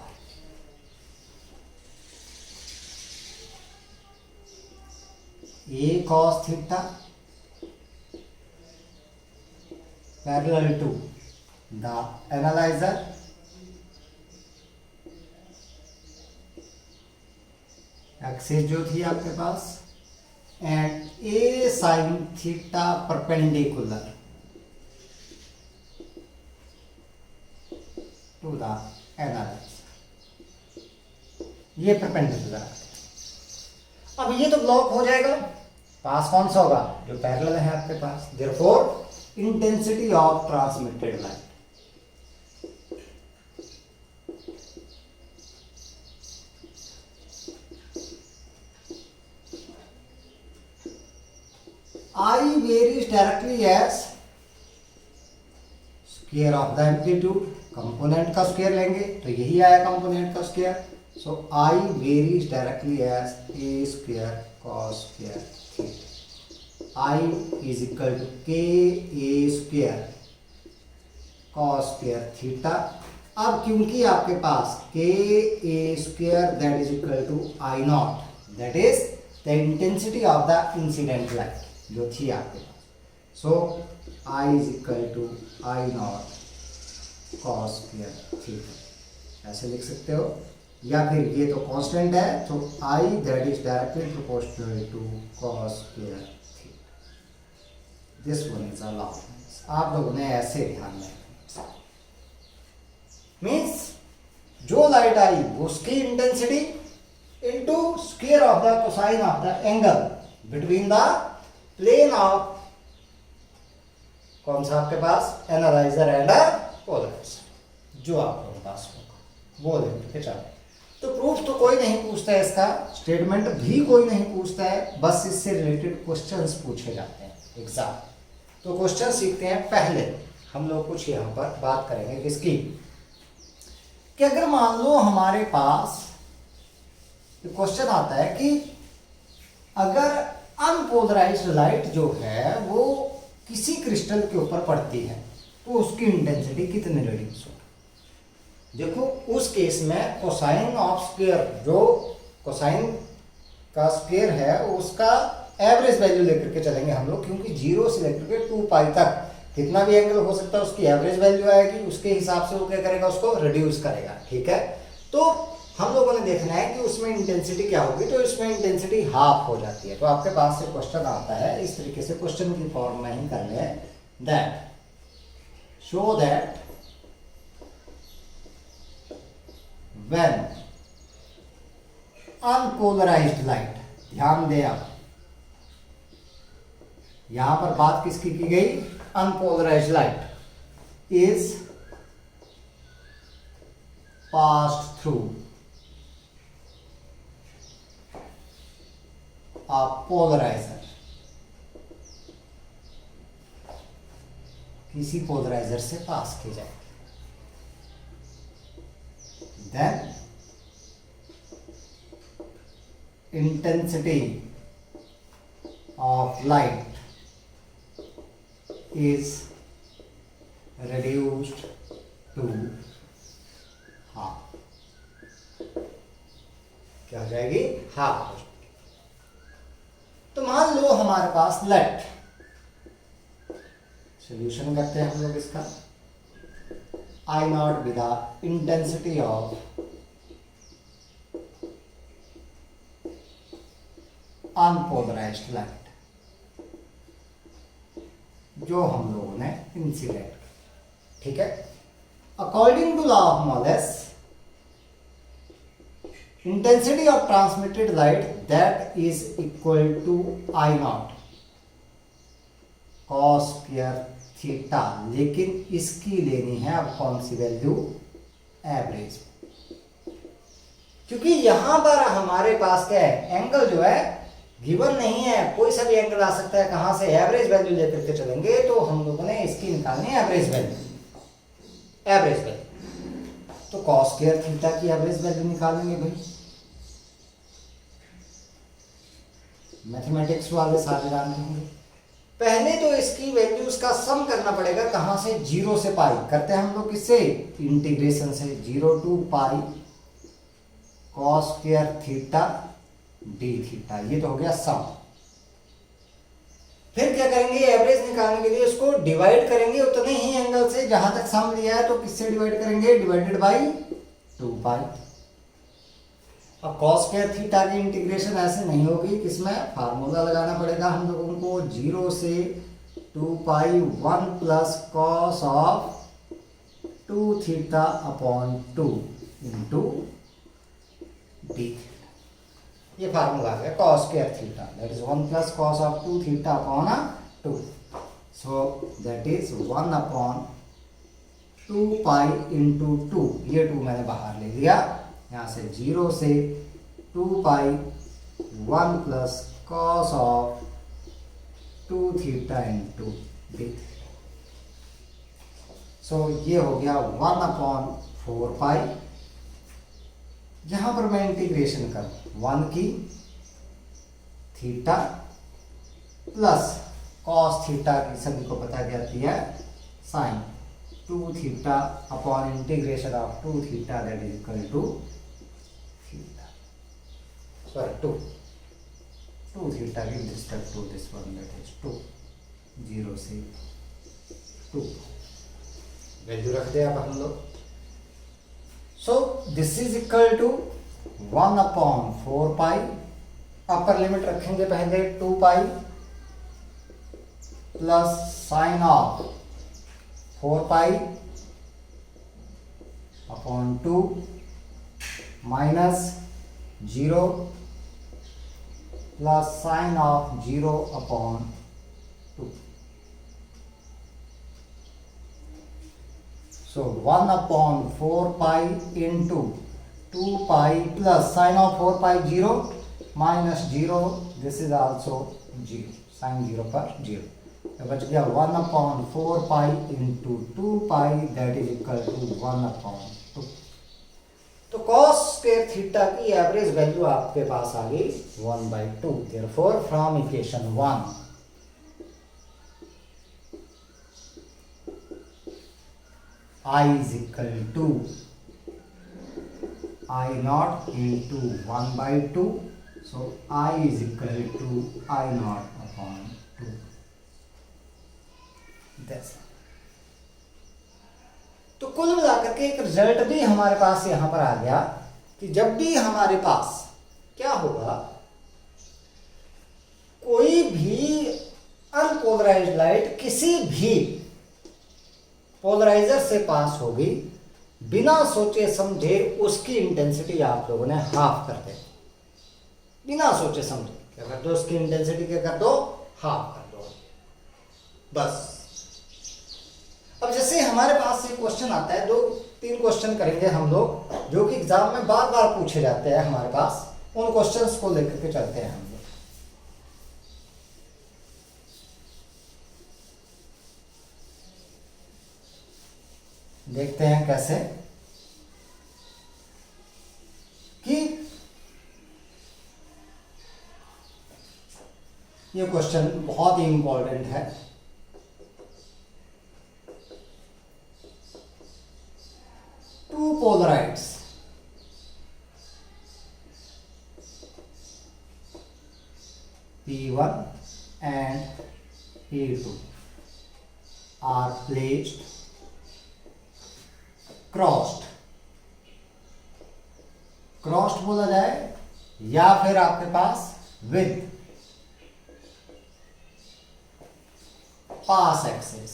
A cos theta parallel to the analyzer, axis जो थी आपके पास, and A sine theta perpendicular to the analyzer, ये परपेंडिकुलर। अब ये तो ब्लॉक हो जाएगा, पास कौन सा होगा, जो पैरेलल है आपके पास। Therefore intensity of transmitted light, I varies directly as square of the amplitude, component का स्क्वायर लेंगे तो यही आया कंपोनेंट का square. So I varies directly as a square cos square theta, I is equal to k a square cos square theta। अब क्योंकि आपके पास k a square that is equal to I naught, that is the intensity of the incident light जो थी आपके पास। सो I is equal to I naught cos square theta, ऐसे लिख सकते हो, या फिर ये तो कांस्टेंट है तो I that is directly proportional to cos square theta। This one is allowed. आप लोगों ने ऐसे ध्यान में मीन्स जो लाइट आई उसकी intensity into square of the cosine of the angle between the plane of कौन सा आपके पास, एनालाइजर एंड पोलराइजर, जो आप लोगों के पास होगा वो लेंगे। चलो, तो प्रूफ तो कोई नहीं पूछता है, इसका स्टेटमेंट भी कोई नहीं पूछता है, बस इससे रिलेटेड क्वेश्चंस पूछे जाते हैं एग्जाम। तो क्वेश्चन सीखते हैं। पहले हम लोग कुछ यहाँ पर बात करेंगे किसकी, कि अगर मान लो हमारे पास क्वेश्चन आता है कि अगर अनपोलराइज्ड लाइट जो है वो किसी क्रिस्टल के ऊपर पड़ती है तो उसकी इंटेंसिटी कितनी रेडियस होगी। देखो उस केस में कोसाइन ऑफ स्क्वायर, जो कोसाइन का स्क्वायर है उसका एवरेज वैल्यू लेकर के चलेंगे हम लोग, क्योंकि 0 से लेकर के 2 पाई तक कितना भी एंगल हो सकता है उसकी एवरेज वैल्यू आएगी, उसके हिसाब से वो क्या करेगा, उसको रिड्यूस करेगा। ठीक है, तो हम लोगों ने देखना है कि उसमें इंटेंसिटी क्या होगी, तो इसमें इंटेंसिटी हाफ हो जाती है। तो आपके पास से क्वेश्चन आता है इस तरीके से, क्वेश्चन की फॉर्म में ही कर ले, that show that when unpolarised light, ध्यान दे आप, यहां पर बात किसकी की गई, unpolarised light is passed through a polarizer, किसी पोलराइजर से पास की जाएगी, then intensity of light is reduced to half, क्या हो जाएगी, हाफ। तो मान लो हमारे पास लेट, सॉल्यूशन करते हैं हम लोग इसका, I naught with the intensity of unpolarized light, जो हम लोगों ने इंसिडेंट, ठीक है, according to law of Malus, intensity of transmitted light that is equal to I naught cos square theta, लेकिन इसकी लेनी है अब कौन सी वैल्यू, एवरेज, क्योंकि यहां पर हमारे पास क्या है, एंगल जो है गिवन नहीं है, कोई सा भी एंगल आ सकता है, कहां से, एवरेज वैल्यू लेकर के चलेंगे, तो हम लोगों ने इसकी निकालनी है एवरेज वैल्यू, एवरेज वैल्यू, तो cos स्क्वायर थीटा की एवरेज वैल्यू निकालेंगे भाई। मैथमेटिक्स वाले सारे जानते होंगे। पहले तो इसकी वैल्यूज का सम करना पड़ेगा, कहां से, 0 से पाई, करते हैं हम लोग किससे, इंटीग्रेशन से, 0 to pi cos square theta D theta, ये तो हो गया सम। फिर क्या करेंगे, एवरेज निकालने के लिए इसको डिवाइड करेंगे उतने ही एंगल से जहां तक सम लिया है, तो किससे डिवाइड करेंगे, डिवाइडेड बाई 2 पाई। अब cos स्क्वायर थीटा की इंटीग्रेशन ऐसे नहीं होगी, किसमें, फार्मूला लगाना पड़ेगा हम लोगों को, 0 से 2 pi 1 plus cos of 2 theta upon 2 into D, ये फार्मूला है cos square theta, that is 1 plus cos of 2 theta upon 2, so that is 1 upon 2 pi into 2, ये 2 मैंने बाहर ले लिया, यहाँ से 0 से 2 pi 1 plus cos of 2 theta into D, so ये हो गया 1 अपॉन 4 पाई, यहां पर मैं इंटीग्रेशन करूं 1 की थीटा प्लस कॉस थीटा की, सभी को पता क्या आती है, sine 2 theta upon integration of 2 theta, that is equal to theta, sorry 2 theta with respect to this one, that is 2, 0 से 2 वैल्यू रख दे अब हम लोग। So this is equal to 1 upon 4 pi, upper limit रखेंगे पहले 2 pi plus sine of 4 pi upon 2 minus 0 plus sine of 0 upon 2, so 1 upon 4 pi into 2 pi plus sin of 4 pi 0 minus 0, this is also 0, sin 0 पर 0, तो बच गया 1 upon 4 pi into 2 pi, that is equal to 1 upon 2, तो cos square theta की average value आपके पास आ गई 1/2। Therefore from equation 1 I is equal to I naught into 1/2, so I is equal to I naught upon 2. That's तो कुल मिलाकर के एक result भी हमारे पास यहां पर आ गया कि जब भी हमारे पास क्या होगा, कोई भी अनपोलराइज्ड लाइट किसी भी पोलराइजर से पास होगी, बिना सोचे समझे उसकी इंटेंसिटी आप लोगों ने हाफ कर दे। बिना सोचे समझे क्या कर दो, उसकी इंटेंसिटी क्या कर दो, हाफ कर दो बस। अब जैसे हमारे पास एक क्वेश्चन आता है, 2-3 क्वेश्चन करेंगे हम लोग जो कि एग्जाम में बार बार पूछे जाते हैं हमारे पास, उन क्वेश्चंस को लेकर के चलते हैं हम लोग। देखते हैं कैसे कि ये क्वेश्चन बहुत ही इंपॉर्टेंट है। Two polaroids P1 and P2 are placed crossed. Crossed बोला जाए या फिर आपके पास with pass axis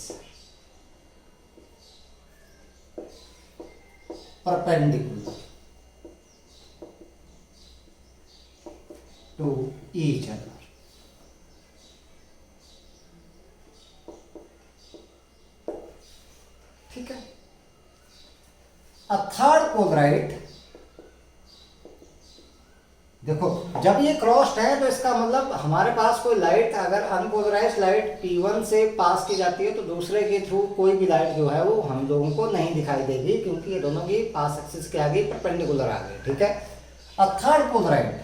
perpendicular to each other. ठीक है। अ थर्ड पोलराइड, देखो जब ये क्रॉस्ड है तो इसका मतलब हमारे पास कोई लाइट, अगर अनपोलराइज्ड लाइट P1 से पास की जाती है तो दूसरे के थ्रू कोई भी लाइट जो है वो हम लोगों को नहीं दिखाई देगी, क्योंकि ये दोनों की पास एक्सिस के आगे परपेंडिकुलर आ गई। ठीक है। A third Polaroid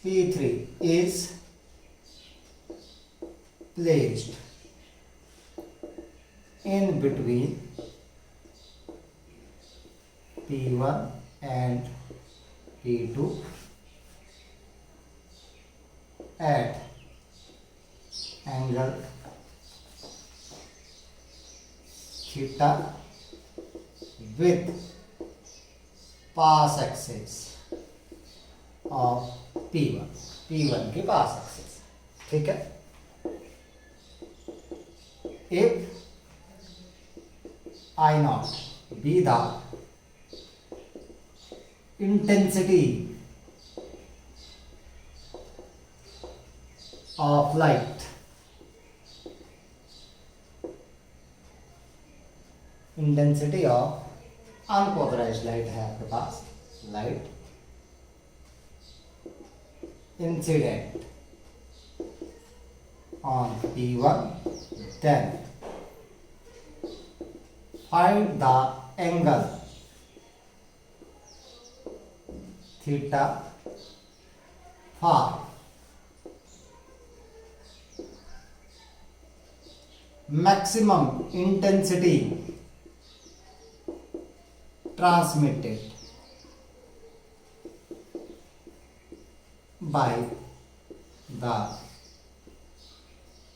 P3 is placed in between P1 and P2 at angle theta with pass axis of P1 की पास एक्सिस। ठीक है। If I naught be the intensity of light, intensity of unpolarized light है आपके पास, light incident on P1, then find the angle theta for maximum intensity transmitted by the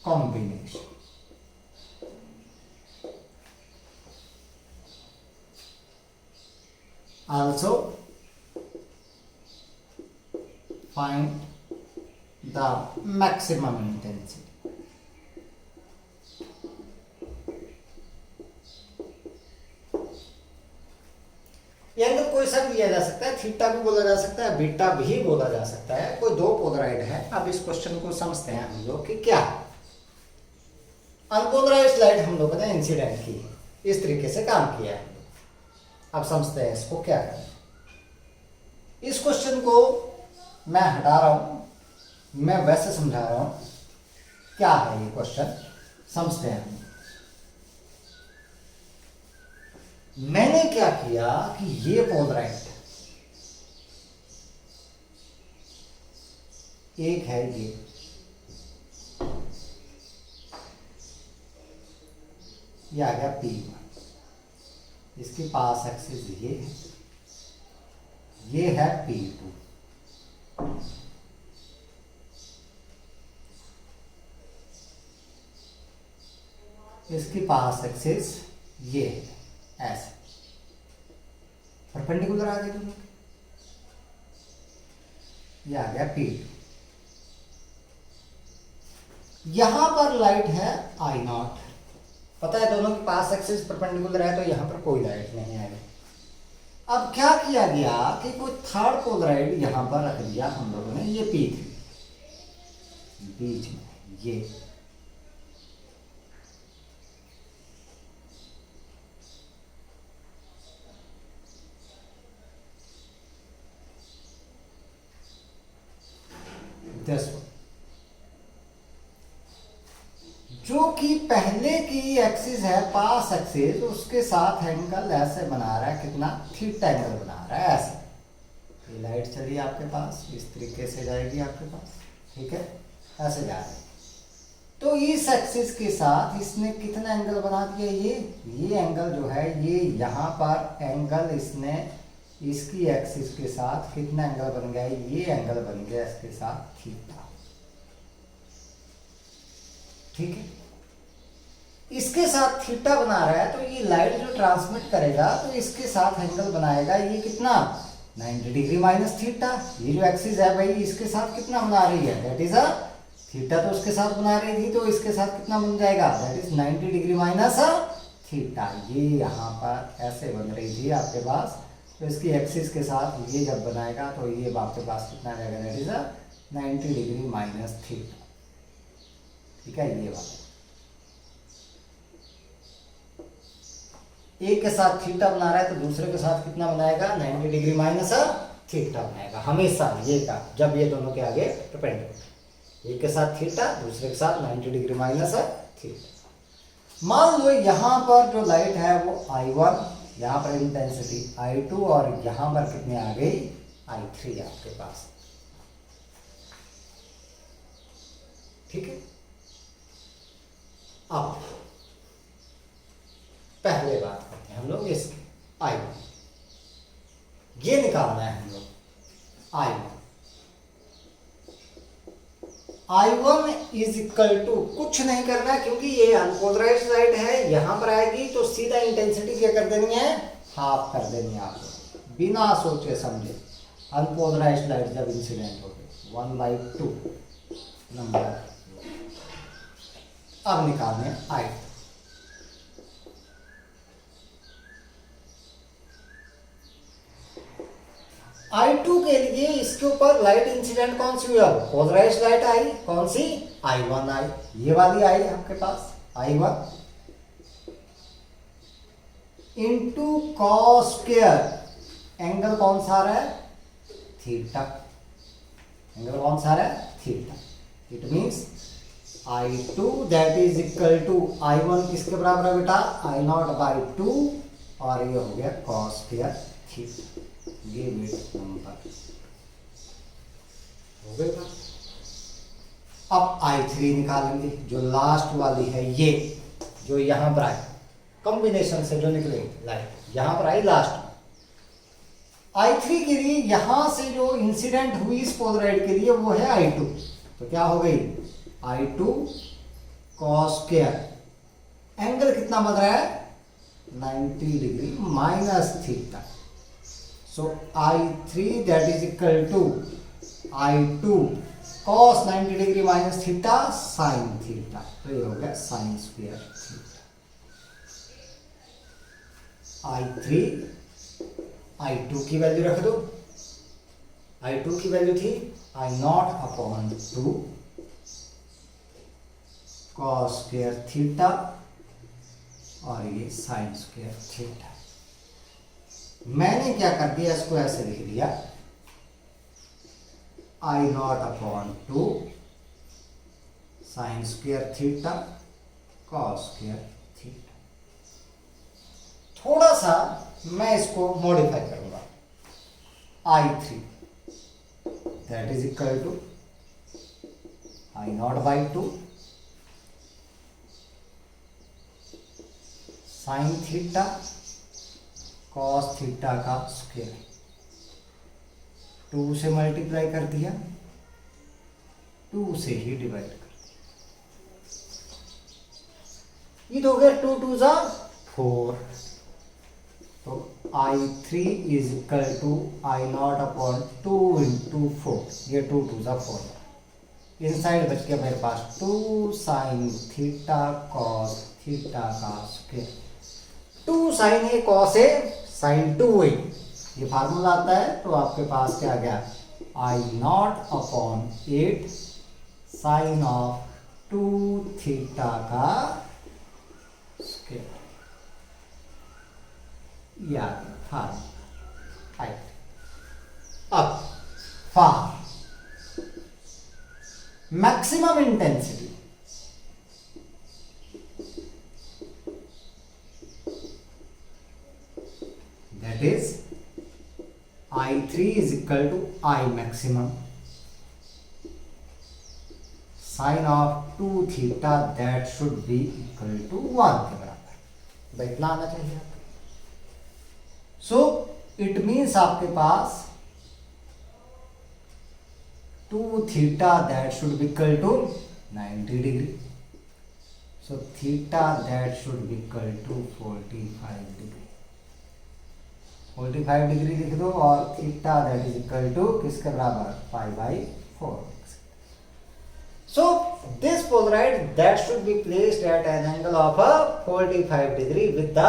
combination. Also find the maximum intensity. ये angle कोई सा भी लिया जा सकता है, थीटा भी बोला जा सकता है, बीटा भी बोला जा सकता है। कोई दो पोलराइड है। अब इस क्वेश्चन को समझते हैं हम लोग कि क्या अनपोलराइज्ड लाइट हम लोगों ने इंसिडेंट की, इस तरीके से काम किया है। अब समझते हैं इसको क्या करें। इस क्वेश्चन को मैं हटा रहा हूं, मैं वैसे समझा रहा हूं क्या है ये क्वेश्चन समझते हैं। मैंने क्या किया कि ये पोलराइज्ड एक है, ये आ गया P1, इसके पास एक्सिस ये है P2, इसके पास एक्सिस ये है, ऐसे परपेंडिकुलर आ गए दोनों, ये आ गया P2। यहां पर लाइट है I0, पता है दोनों के पास एक्सिस परपेंडिकुलर है तो यहां पर कोई लाइट नहीं आएगी। अब क्या किया गया कि कोई थर्ड पोलराइड यहां पर रख दिया हम लोगों ने, ये P3 बीच में, ये जो कि पहले की एक्सिस है पास एक्सिस, उसके साथ एंगल ऐसे बना रहा है, कितना थीटा एंगल बना रहा है ऐसे। ये लाइट चली आपके पास, इस तरीके से जाएगी आपके पास, ठीक है, ऐसे जा रही है। तो इस एक्सिस के साथ इसने कितना एंगल बना दिया, ये एंगल जो है, ये यहाँ पर एंगल इसने इसकी एक्सिस के साथ कितना एंगल बन गया, ये एंगल बन गया इसके साथ थीटा, ठीक है। इसके साथ थीटा बना रहा है तो ये लाइट जो ट्रांसमिट करेगा तो इसके साथ एंगल बनाएगा, ये कितना 90 डिग्री माइनस थीटा। ये जो एक्सिस है भाई इसके साथ कितना बना रही है, दैट इज थीटा, तो उसके साथ बना रही थी तो इसके साथ कितना बन जाएगा, that is 90 degree minus theta. ये यहाँ पर ऐसे बन रही थी आपके पास, तो इसकी एक्सिस के साथ ये जब बनाएगा तो ये आपके पास कितना रहेगा, that is 90 degree minus theta, ठीक है। ये बात एक के साथ थीटा बना रहा है तो दूसरे के साथ कितना बनाएगा, 90 डिग्री माइनस थीटा बनाएगा हमेशा, ये का जब ये दोनों के आगे परपेंडिकुलर, एक के साथ थीटा दूसरे के साथ 90 डिग्री माइनस थीटा। मान लो यहां पर जो लाइट है वो I1, यहां पर इंटेंसिटी I2 और यहां पर कितने आ गई I3 आपके पास, ठीक है। अब पहले बात करते हैं हम लोग इसकी I1, ये निकालना है हम लोग I1 इज इक्वल टू, कुछ नहीं करना है क्योंकि ये अनपोलराइज्ड लाइट है, यहां पर आएगी तो सीधा इंटेंसिटी क्या कर देनी है, हाफ कर देनी है आपको, बिना सोचे समझे। अनपोलराइज्ड लाइट जब इंसिडेंट होगी 1/2 नंबर। अब निकालने I2, I2 के लिए इसके ऊपर लाइट इंसिडेंट कौन सी हुई, पोलराइज्ड लाइट आई, कौन सी I1 आई, ये वाली आई आपके पास I1 into cos square, angle कौन सा आ रहा है, थीटा, एंगल कौन सा आ रहा है, theta. It means I2 that is equal to I1 किसके बराबर है बेटा, I0/2, और ये हो गया कॉस स्क्वायर थीटा, ये बिट नंबर हो गया। अब I3 निकालेंगे, जो लास्ट वाली है, ये जो यहां पर आई कॉम्बिनेशन से जो निकलेगी लाइट यहां पर आई लास्ट। I3 के लिए यहां से जो इंसिडेंट हुई इस पोलराइड के लिए वो है I2, तो क्या हो गई I2 cos स्क्वायर, एंगल कितना बन रहा है 90 degree minus theta. So I3 that is equal to I2 cos 90 degree minus theta sine theta, तो ये हो गया sign square theta. I3 I2 की वैल्यू रख दो, I2 की वैल्यू थी I0/2 cos स्क्वायर थीटा और ये साइन स्क्वायर थीटा। मैंने क्या कर दिया, इसको ऐसे लिख दिया I0/2 sine square theta cos square theta. थोड़ा सा मैं इसको मॉडिफाई करूंगा, I3 that is equal to I0/2 sine theta cos theta का स्क्वायर, 2 से मल्टीप्लाई कर दिया, 2 से ही डिवाइड कर दिया। ये तो हो गया 2 2 जा 4, तो I3 is equal to I0/2 into 4, ये 2 2 जा 4। इनसाइड बच गया मेरे पास 2 साइन थीटा कॉस थीटा का square. 2 sign A cos A sign 2a, ये फार्मूला आता है, तो आपके पास क्या आ गया, I0/8 साइन ऑफ 2 थीटा का स्क्वायर। ये आ गया फार्मूला। अब for maximum intensity, that is I3 is equal to I maximum sin of 2 theta that should be equal to 1 के बराबर। भाई इतना आना चाहिए आपको। सो इट मीन्स आपके पास 2 theta that should be equal to 90 degree, so theta that should be equal to 45 degree। 45 degree लिख दो और theta that is equal to किसके बराबर, 5/4। So this polaroid that should be placed at an angle of 45 degree with the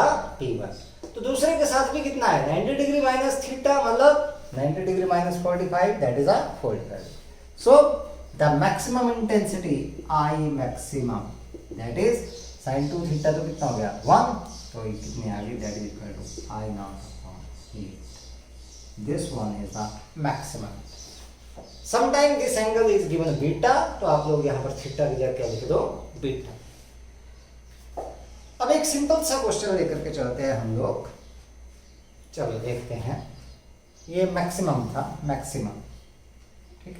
P1। तो दूसरे के साथ भी कितना है, 90 डिग्री माइनस थीटा, मतलब 90 degree minus 45 that is 45। So the maximum intensity I maximum that is sin 2 theta, तो कितना हो गया 1, तो ये कितनी आ गई, that is equal to I0/8। This one is the maximum. Sometime this angle is given beta, तो आप लोग यहाँ पर थीटा की जगह क्या लिख दो, बीटा। अब एक सिंपल सा क्वेश्चन लेकर के चलते हैं हम लोग, चलो देखते हैं। ये मैक्सिमम था, मैक्सिमम, ठीक।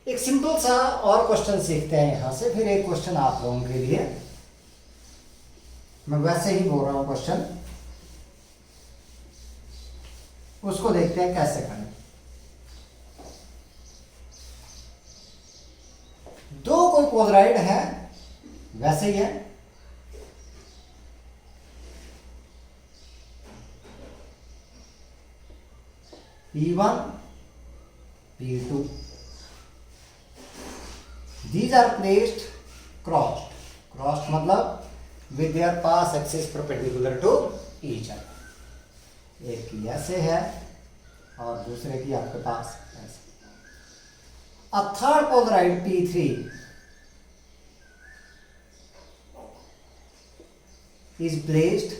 एक सिंपल सा और क्वेश्चन सीखते हैं यहाँ से, फिर एक क्वेश्चन आप लोगों के लिए, मैं वैसे ही बोल रहा हूँ क्वेश्चन, उसको देखते हैं कैसे करें। दो कोई पोलराइड है, वैसे ही है, P1 P2, these are placed crossed मतलब with their path axis perpendicular to each other। एक की ऐसे है और दूसरे की आपके पास ऐसे। A third Polaroid P3 is placed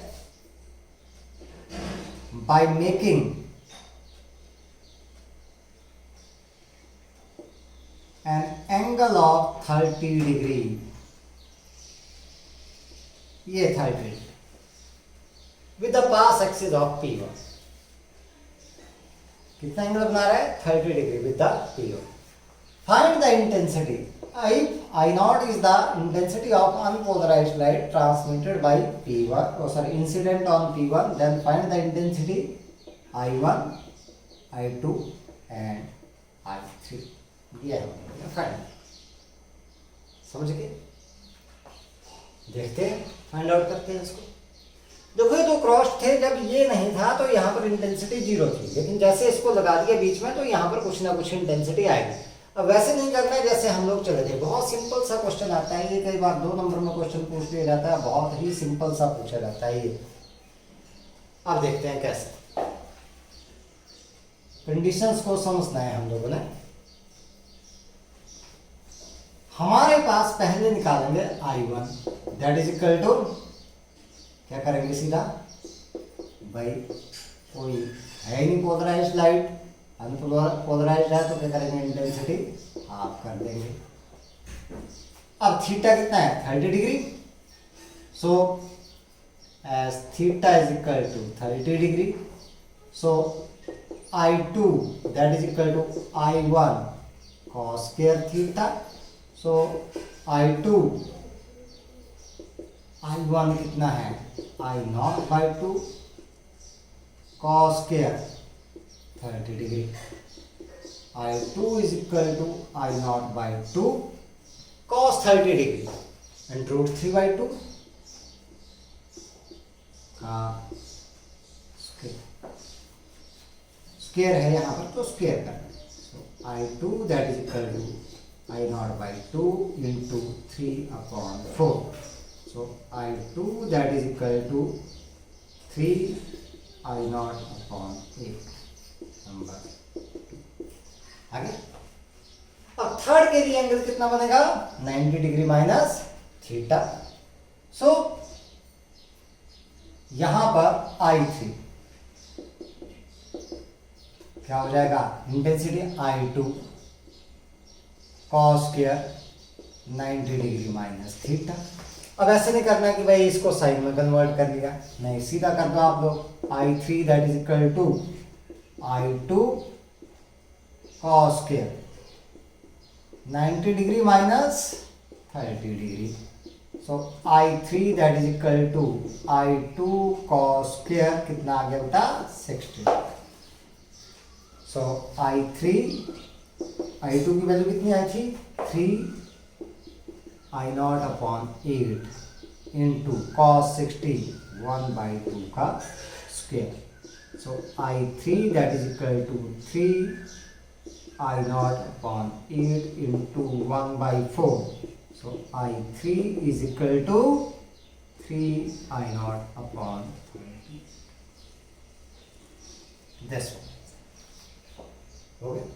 by making an angle of 30 degree, ये 30 with the path axis of P1। कितना एंगल बना रहा है, 30 degree with the P1। Find the intensity। If I0 is the intensity of unpolarized light transmitted by P1, oh sorry, incident on P1, then find the intensity I1, I2 and I3। ये है find, समझ गए? देखते हैं, find out करते हैं इसको। देखो ये दो क्रॉस थे, जब ये नहीं था तो यहाँ पर इंटेंसिटी 0 थी, लेकिन जैसे इसको लगा दिया बीच में तो यहाँ पर कुछ ना कुछ इंटेंसिटी आएगी। अब वैसे नहीं करना है जैसे हम लोग चले थे, बहुत सिंपल सा क्वेश्चन आता है ये, कई बार 2 नंबर में क्वेश्चन पूछ लिया जाता है, बहुत ही सिंपल सा पूछा जाता है ये। अब देखते हैं कैसे, कंडीशंस को समझना है हम लोगों ने। हमारे पास पहले निकालेंगे I1 that is equal to, क्या करेंगे सीधा, भाई कोई है नहीं पोलराइज्ड लाइट, अनपोलराइज्ड है तो क्या करेंगे, इंटेंसिटी हाफ कर देंगे। अब थीटा कितना है 30 degree, so as theta is equal to 30 degree, so I2 that is equal to I1 cos square theta, so I1 कितना है I0 by 2 cos square 30 degree, I2 is equal to I0 by 2 cos 30 degree and root 3 by 2 square है यहाँ पर तो square करना, I2 that is equal to I0 by 2 into 3/4, so I2 that is equal to 3 I0/8 number आगे। अब third के लिए angle कितना बनेगा 90 डिग्री माइनस थीटा, सो यहां पर I3 क्या हो जाएगा intensity I2 cos square 90 degree minus theta. अब ऐसे नहीं करना कि भाई इसको साइन में कन्वर्ट कर लिया, नहीं सीधा कर दो आप लोग, I3 that is equal to I2 cos square 90 degree minus 30 degree, so I3 that is equal to I2 cos square कितना आ गया बेटा 60, सो I2 की वैल्यू कितनी आई थी 3 I0/8 इंटू cos 60 1/2 का square, so I3 that is equal to 3 I0/8 into 1/4, so I3 is equal to 3 I0/8 this हो गया।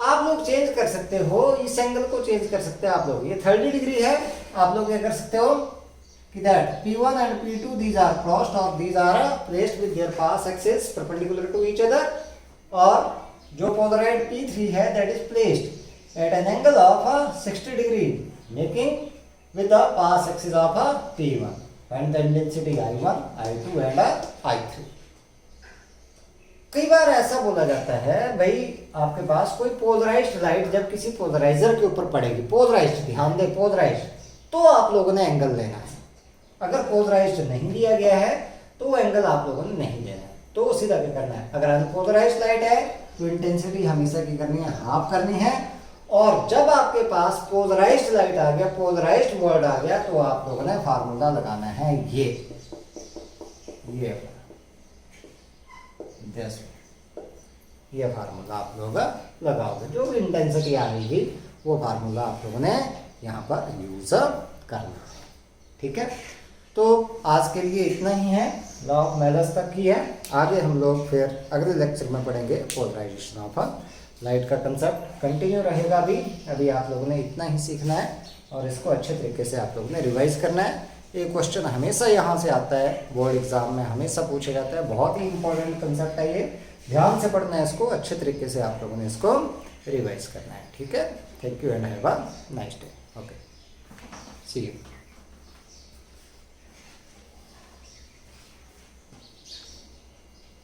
आप लोग चेंज कर सकते हो, इस एंगल को चेंज कर सकते हैं आप लोग, ये 30 डिग्री है, आप लोग क्या कर सकते हो कि that P1 and P2 these are crossed or these are placed with their path axis perpendicular to each other, और जो polaroid P3 है that is placed at an angle of 60 degree making with the path axis of P1 and the intensity I1, I2 and I3। कई बार ऐसा बोला जाता है भाई आपके पास कोई पोलराइज्ड लाइट जब किसी पोलराइजर के ऊपर पड़ेगी, पोलराइज्ड ध्यान दे पोलराइज्ड, तो आप लोगों ने एंगल लेना है, अगर पोलराइज्ड नहीं लिया गया है तो वो एंगल आप लोगों ने नहीं लेना है, तो सीधा क्या करना है, अगर अनपोलराइज्ड लाइट है तो इंटेंसिटी हमेशा की करनी है हाफ करनी है, और जब आपके पास पोलराइज्ड लाइट आ गया, पोलराइज्ड वर्ड आ गया, तो आप लोगों ने फार्मूला लगाना है ये फार्मूला आप लोग लगाओगे, जो भी इंटेंसिटी आएगी वो फार्मूला आप लोगों ने यहाँ पर यूज करना, ठीक है। तो आज के लिए इतना ही है, लॉ ऑफ मेलस तक की है, आगे हम लोग फिर अगले लेक्चर में पढ़ेंगे पोलराइजेशन ऑफ लाइट का कंसेप्ट कंटिन्यू रहेगा। अभी आप लोगों ने इतना ही सीखना है और इसको अच्छे तरीके से आप लोगों ने रिवाइज करना है। ये क्वेश्चन हमेशा यहाँ से आता है, बोर्ड एग्जाम में हमेशा पूछा जाता है, बहुत ही इंपॉर्टेंट कंसेप्ट है ये, ध्यान से पढ़ना है इसको, अच्छे तरीके से आप लोगों ने इसको रिवाइज करना है, ठीक है। Thank you and have a nice day, okay, see you.